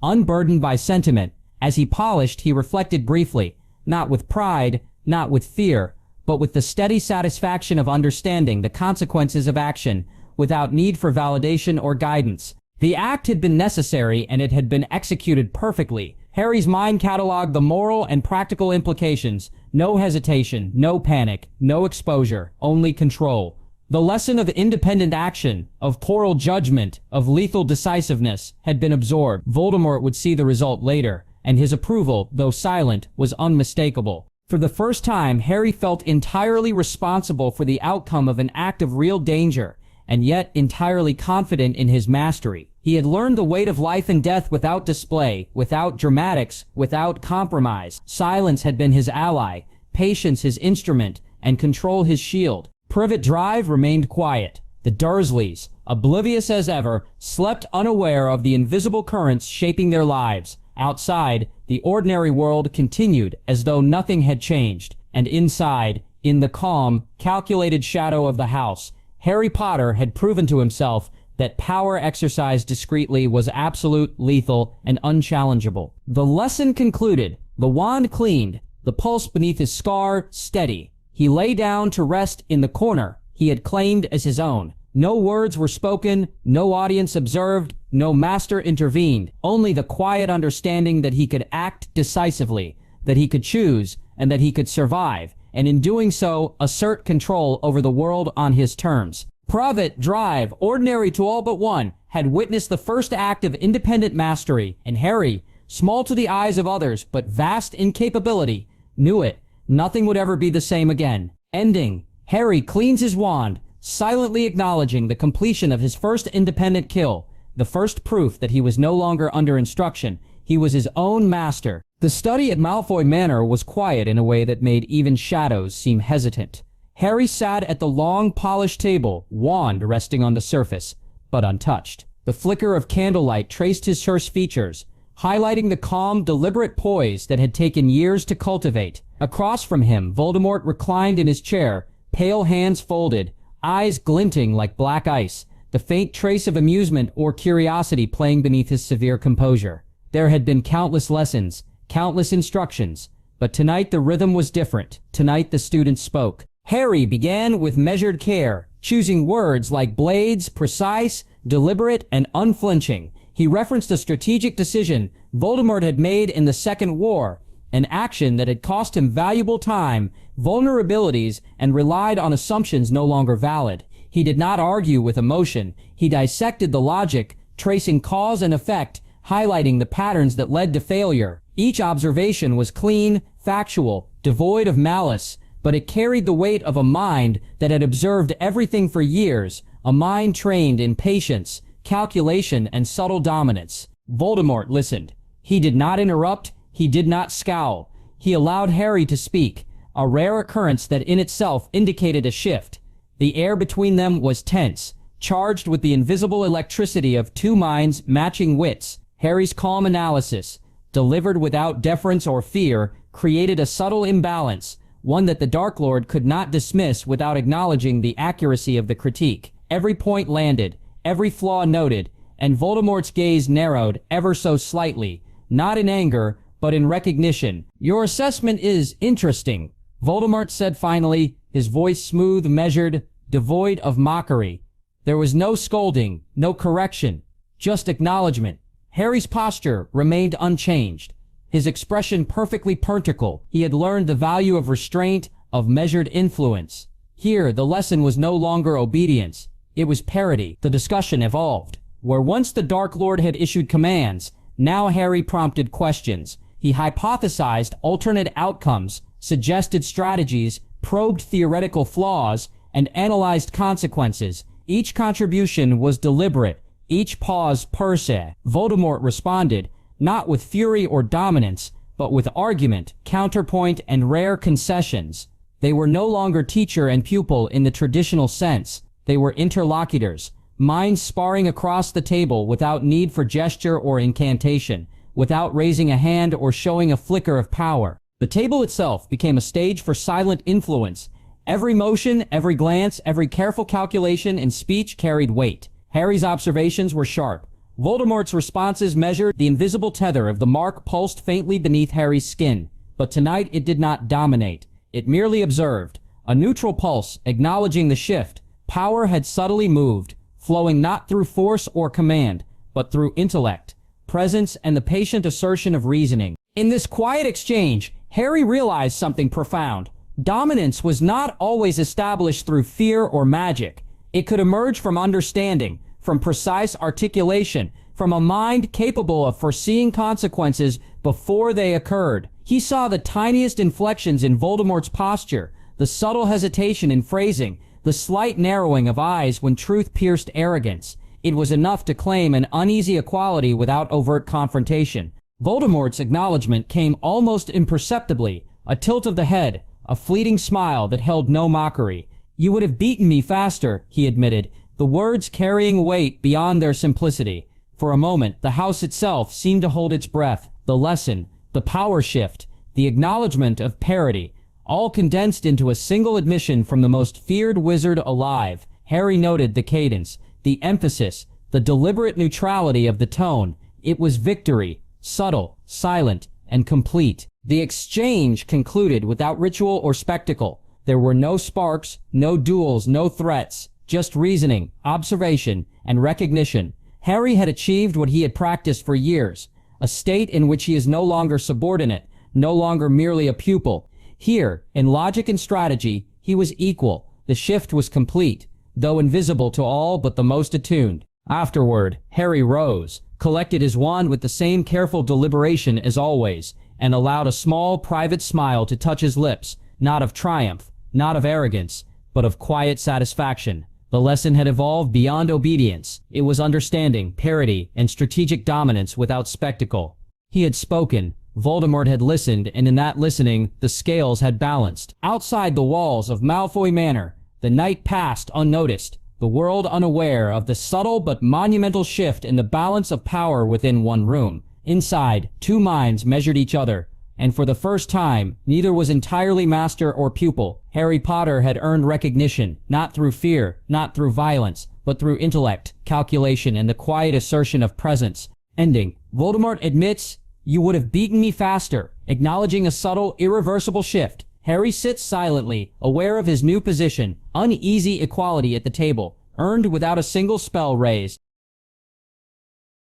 unburdened by sentiment. As he polished, he reflected briefly, not with pride, not with fear, but with the steady satisfaction of understanding the consequences of action without need for validation or guidance. The act had been necessary and it had been executed perfectly. Harry's mind cataloged the moral and practical implications. No hesitation, no panic, no exposure, only control. The lesson of independent action, of moral judgment, of lethal decisiveness had been absorbed. Voldemort would see the result later, and his approval, though silent, was unmistakable. For the first time, Harry felt entirely responsible for the outcome of an act of real danger, and yet entirely confident in his mastery. He had learned the weight of life and death without display, without dramatics, without compromise. Silence had been his ally, patience his instrument, and control his shield. Privet Drive remained quiet. The Dursleys, oblivious as ever, slept unaware of the invisible currents shaping their lives. Outside, the ordinary world continued as though nothing had changed. And inside, in the calm, calculated shadow of the house, Harry Potter had proven to himself that power exercised discreetly was absolute, lethal, and unchallengeable. The lesson concluded, the wand cleaned, the pulse beneath his scar steady. He lay down to rest in the corner he had claimed as his own. No words were spoken, no audience observed, no master intervened, only the quiet understanding that he could act decisively, that he could choose, and that he could survive, and in doing so, assert control over the world on his terms. Privet Drive, ordinary to all but one, had witnessed the first act of independent mastery, and Harry, small to the eyes of others, but vast in capability, knew it. Nothing would ever be the same again. Ending. Harry cleans his wand, silently acknowledging the completion of his first independent kill, the first proof that he was no longer under instruction. He was his own master. The study at Malfoy Manor was quiet in a way that made even shadows seem hesitant. Harry sat at the long, polished table, wand resting on the surface, but untouched. The flicker of candlelight traced his terse features, highlighting the calm, deliberate poise that had taken years to cultivate. Across from him, Voldemort reclined in his chair, pale hands folded, eyes glinting like black ice, the faint trace of amusement or curiosity playing beneath his severe composure. There had been countless lessons, countless instructions, but tonight the rhythm was different. Tonight the students spoke. Harry began with measured care, choosing words like blades, precise, deliberate, and unflinching. He referenced a strategic decision Voldemort had made in the Second War, an action that had cost him valuable time, vulnerabilities, and relied on assumptions no longer valid. He did not argue with emotion. He dissected the logic, tracing cause and effect, highlighting the patterns that led to failure. Each observation was clean, factual, devoid of malice, but it carried the weight of a mind that had observed everything for years, a mind trained in patience, calculation, and subtle dominance. Voldemort listened. He did not interrupt. He did not scowl. He allowed Harry to speak, a rare occurrence that in itself indicated a shift. The air between them was tense, charged with the invisible electricity of two minds matching wits. Harry's calm analysis, delivered without deference or fear, created a subtle imbalance, one that the Dark Lord could not dismiss without acknowledging the accuracy of the critique. Every point landed, every flaw noted, and Voldemort's gaze narrowed ever so slightly, not in anger, but in recognition. "Your assessment is interesting," Voldemort said finally, his voice smooth, measured, devoid of mockery. There was no scolding, no correction, just acknowledgement. Harry's posture remained unchanged, his expression perfectly practical. He had learned the value of restraint, of measured influence. Here, the lesson was no longer obedience. It was parody. The discussion evolved. Where once the Dark Lord had issued commands, now Harry prompted questions. He hypothesized alternate outcomes, suggested strategies, probed theoretical flaws, and analyzed consequences. Each contribution was deliberate, each pause per se. Voldemort responded, not with fury or dominance, but with argument, counterpoint, and rare concessions. They were no longer teacher and pupil in the traditional sense. They were interlocutors, minds sparring across the table without need for gesture or incantation, without raising a hand or showing a flicker of power. The table itself became a stage for silent influence. Every motion, every glance, every careful calculation in speech carried weight. Harry's observations were sharp. Voldemort's responses measured. The invisible tether of the mark pulsed faintly beneath Harry's skin. But tonight it did not dominate. It merely observed. A neutral pulse, acknowledging the shift. Power had subtly moved, flowing not through force or command, but through intellect, presence, and the patient assertion of reasoning. In this quiet exchange, Harry realized something profound. Dominance was not always established through fear or magic. It could emerge from understanding, from precise articulation, from a mind capable of foreseeing consequences before they occurred. He saw the tiniest inflections in Voldemort's posture, the subtle hesitation in phrasing, the slight narrowing of eyes when truth pierced arrogance. It was enough to claim an uneasy equality without overt confrontation. Voldemort's acknowledgement came almost imperceptibly, a tilt of the head, a fleeting smile that held no mockery. "You would have beaten me faster," he admitted, the words carrying weight beyond their simplicity. For a moment, the house itself seemed to hold its breath. The lesson, the power shift, the acknowledgement of parity, all condensed into a single admission from the most feared wizard alive. Harry noted the cadence, the emphasis, the deliberate neutrality of the tone. It was victory, subtle, silent, and complete. The exchange concluded without ritual or spectacle. There were no sparks, no duels, no threats, just reasoning, observation, and recognition. Harry had achieved what he had practiced for years, a state in which he is no longer subordinate, no longer merely a pupil. Here, in logic and strategy, he was equal. The shift was complete, though invisible to all but the most attuned. Afterward, Harry rose, collected his wand with the same careful deliberation as always, and allowed a small private smile to touch his lips, not of triumph, not of arrogance, but of quiet satisfaction. The lesson had evolved beyond obedience. It was understanding, parity, and strategic dominance without spectacle. He had spoken, Voldemort had listened, and in that listening, the scales had balanced. Outside the walls of Malfoy Manor, the night passed unnoticed, the world unaware of the subtle but monumental shift in the balance of power within one room. Inside, two minds measured each other, and for the first time, neither was entirely master or pupil. Harry Potter had earned recognition, not through fear, not through violence, but through intellect, calculation, and the quiet assertion of presence. Ending. Voldemort admits, "You would have beaten me faster," acknowledging a subtle, irreversible shift. Harry sits silently, aware of his new position, uneasy equality at the table, earned without a single spell raised.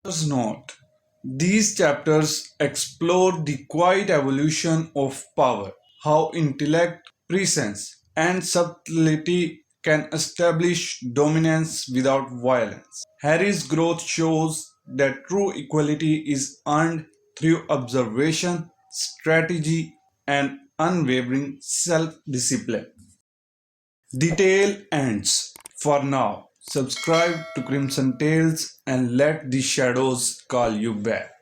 Does not. These chapters explore the quiet evolution of power, how intellect, presence, and subtlety can establish dominance without violence. Harry's growth shows that true equality is earned through observation, strategy, and unwavering self-discipline. The tale ends. For now, subscribe to Crimson Tales and let the shadows call you back.